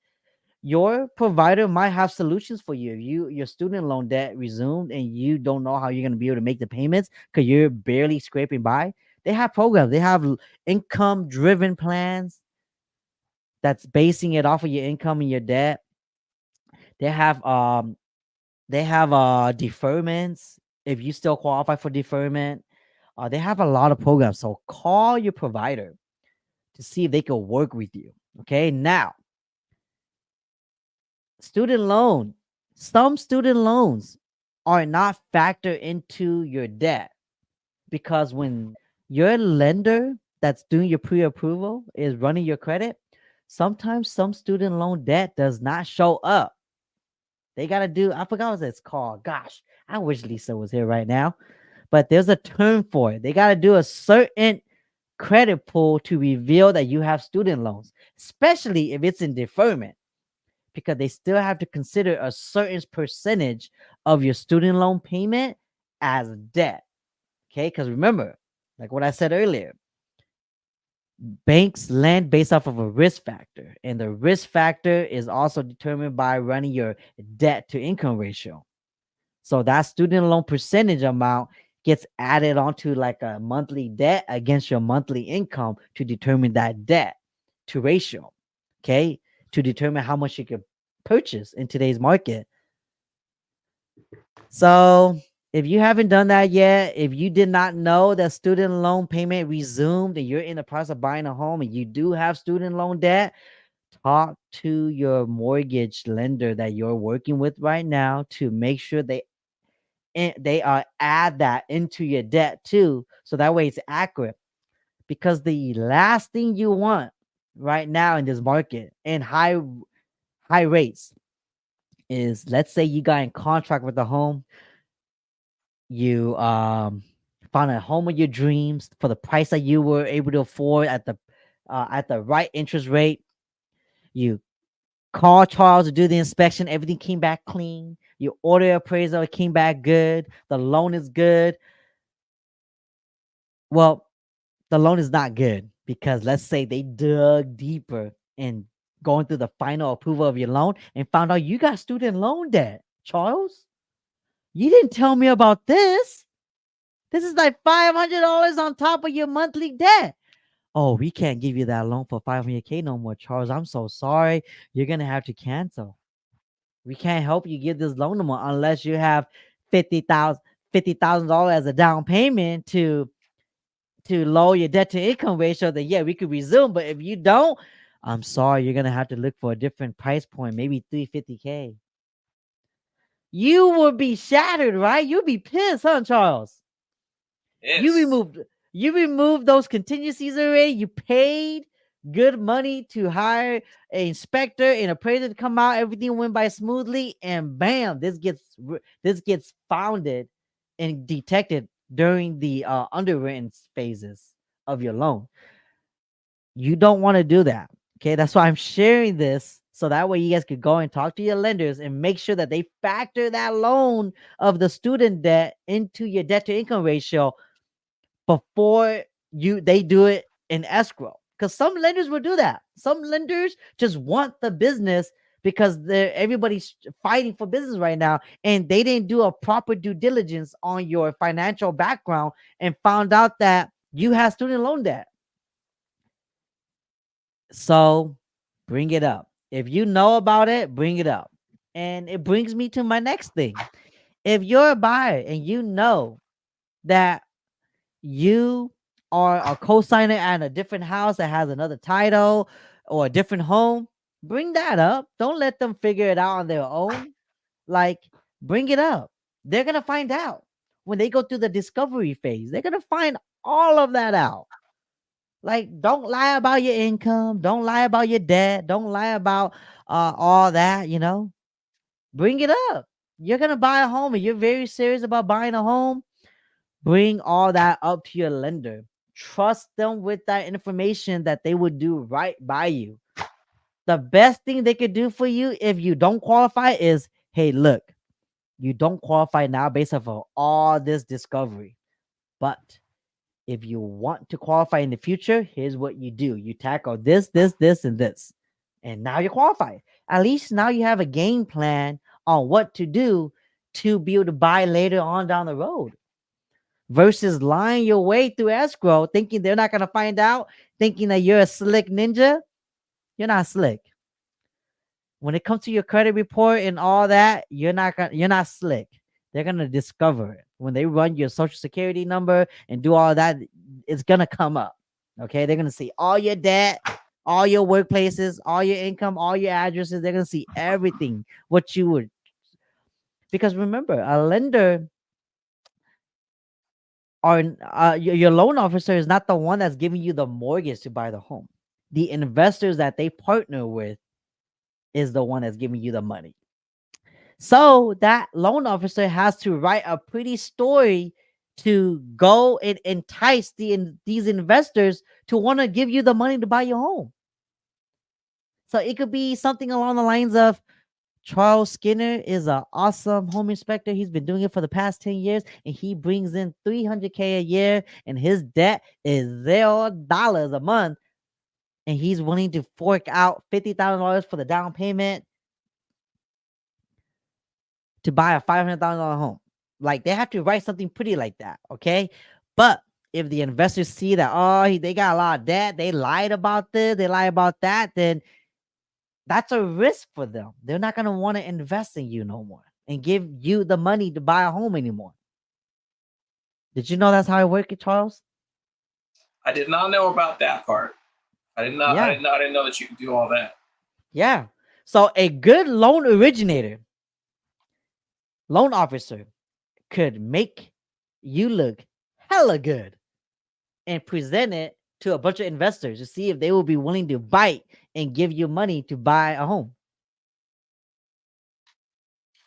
your provider might have solutions for you. Your student loan debt resumed and you don't know how you're going to be able to make the payments because you're barely scraping by. They have programs. They have income driven plans that's basing it off of your income and your debt. They have deferments if you still qualify for deferment. They have a lot of programs. So call your provider to see if they can work with you. Okay. Now, student loan. Some student loans are not factored into your debt because when your lender that's doing your pre-approval is running your credit, sometimes some student loan debt does not show up. They got to do, I forgot what it's called. Gosh, I wish Lisa was here right now, but there's a term for it. They got to do a certain credit pull to reveal that you have student loans, especially if it's in deferment, because they still have to consider a certain percentage of your student loan payment as debt. Okay, because remember, like what I said earlier, banks lend based off of a risk factor, and the risk factor is also determined by running your debt to income ratio. So that student loan percentage amount gets added onto like a monthly debt against your monthly income to determine that debt to ratio. Okay, to determine how much you can purchase in today's market. So if you haven't done that yet, if you did not know that student loan payment resumed and you're in the process of buying a home and you do have student loan debt, talk to your mortgage lender that you're working with right now to make sure they add that into your debt too, so that way it's accurate. Because the last thing you want right now in this market and high rates is, let's say you got in contract with the home, you found a home of your dreams for the price that you were able to afford at the right interest rate. You call Charles to do the inspection, everything came back clean. You order appraisal, it came back good. The loan is good. Well, the loan is not good because let's say they dug deeper and going through the final approval of your loan and found out you got student loan debt. Charles, you didn't tell me about this. This is like $500 on top of your monthly debt. Oh, we can't give you that loan for $500K no more, Charles. I'm so sorry. You're going to have to cancel. We can't help you give this loan no more unless you have $50,000 as a down payment to lower your debt to income ratio. Then yeah, we could resume. But if you don't, I'm sorry, you're going to have to look for a different price point, maybe $350K. You would be shattered, right? You'd be pissed, huh, Charles? Yes. You removed those contingencies already. You paid good money to hire an inspector and appraiser to come out. Everything went by smoothly, and bam, this gets founded and detected during the underwritten phases of your loan. You don't want to do that. Okay, that's why I'm sharing this, so that way you guys could go and talk to your lenders and make sure that they factor that loan of the student debt into your debt to income ratio before they do it in escrow. Because some lenders will do that. Some lenders just want the business because everybody's fighting for business right now, and they didn't do a proper due diligence on your financial background and found out that you have student loan debt. So bring it up. If you know about it, bring it up. And it brings me to my next thing. If you're a buyer and you know that you are a co-signer at a different house that has another title or a different home, bring that up. Don't let them figure it out on their own. Like, bring it up. They're gonna find out when they go through the discovery phase. They're gonna find all of that out. Like, don't lie about your income. Don't lie about your debt. Don't lie about all that. Bring it up. You're gonna buy a home and you're very serious about buying a home. Bring all that up to your lender. Trust them with that information that they would do right by you. The best thing they could do for you if you don't qualify is, hey, look, you don't qualify now based off of all this discovery. But if you want to qualify in the future, here's what you do. You tackle this, and this. And now you're qualified. At least now you have a game plan on what to do to be able to buy later on down the road. Versus lying your way through escrow, thinking they're not going to find out, thinking that you're a slick ninja. You're not slick. When it comes to your credit report and all that, you're not slick. They're gonna discover it. When they run your social security number and do all that, it's gonna come up. Okay, they're gonna see all your debt, all your workplaces, all your income, all your addresses. They're gonna see everything what you would. Because remember, a lender or your loan officer is not the one that's giving you the mortgage to buy the home. The investors that they partner with is the one that's giving you the money. So that loan officer has to write a pretty story to go and entice these investors to want to give you the money to buy your home. So it could be something along the lines of, Charles Skinner is an awesome home inspector. He's been doing it for the past 10 years and he brings in $300K a year and his debt is $0 a month. And he's willing to fork out $50,000 for the down payment to buy a $500,000 home. Like, they have to write something pretty like that, okay? But if the investors see that, they got a lot of debt, they lied about this, they lied about that, then that's a risk for them. They're not going to want to invest in you no more and give you the money to buy a home anymore. Did you know that's how it works, Charles? I did not know about that part. I didn't know that you could do all that. Yeah. So a good loan originator, loan officer, could make you look hella good and present it to a bunch of investors to see if they will be willing to bite and give you money to buy a home.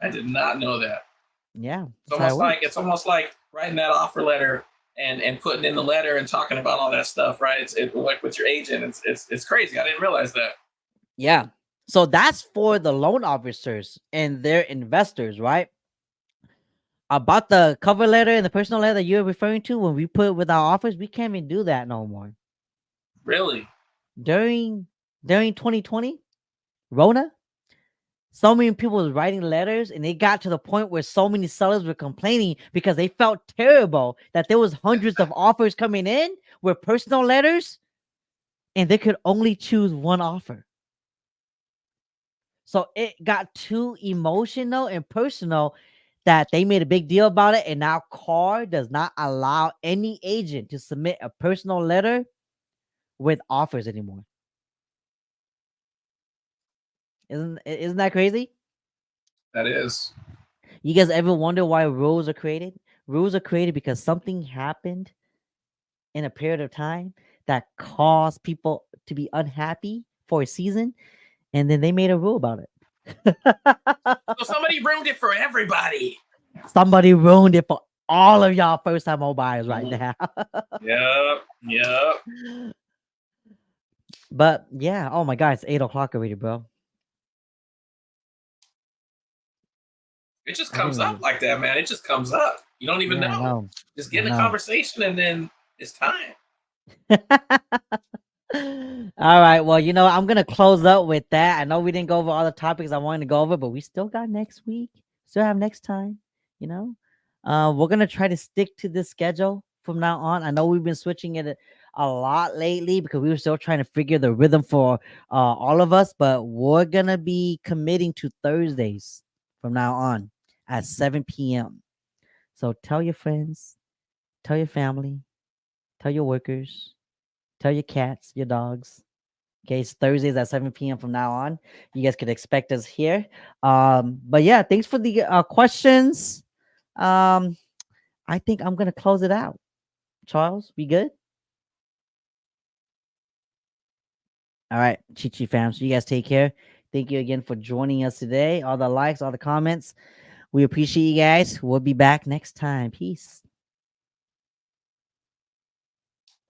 I did not know that. Yeah. It's almost like writing that offer letter and putting in the letter and talking about all that stuff, right? It's like with your agent. It's crazy. I didn't realize that. Yeah. So that's for the loan officers and their investors, right? About the cover letter and the personal letter that you're referring to, when we put with our offers, we can't even do that no more. Really? During 2020, Rona, so many people was writing letters and it got to the point where so many sellers were complaining because they felt terrible that there was hundreds of offers coming in with personal letters and they could only choose one offer. So it got too emotional and personal that they made a big deal about it. And now CAR does not allow any agent to submit a personal letter with offers anymore. Isn't that crazy? That is. You guys ever wonder why rules are created? Rules are created because something happened in a period of time that caused people to be unhappy for a season, and then they made a rule about it. So somebody ruined it for everybody. Somebody ruined it for all of y'all first-time home buyers right now. Yep. But yeah, oh my god, it's 8:00 already, bro. It just comes up like that, man. It just comes up. You don't even know. Just get in a conversation and then it's time. All right. Well, I'm gonna close up with that. I know we didn't go over all the topics I wanted to go over, but we still got next week. Still have next time. We're gonna try to stick to this schedule from now on. I know we've been switching it a lot lately because we were still trying to figure the rhythm for all of us, but we're gonna be committing to Thursdays from now on at 7 p.m. So tell your friends, tell your family, Tell your workers. Tell your cats, your dogs. Okay, it's Thursdays at 7 p.m. from now on. You guys could expect us here. But yeah, thanks for the questions. I think I'm gonna close it out. Charles, we good? All right, Chi fam. So you guys take care. Thank you again for joining us today. All the likes, all the comments. We appreciate you guys. We'll be back next time. Peace.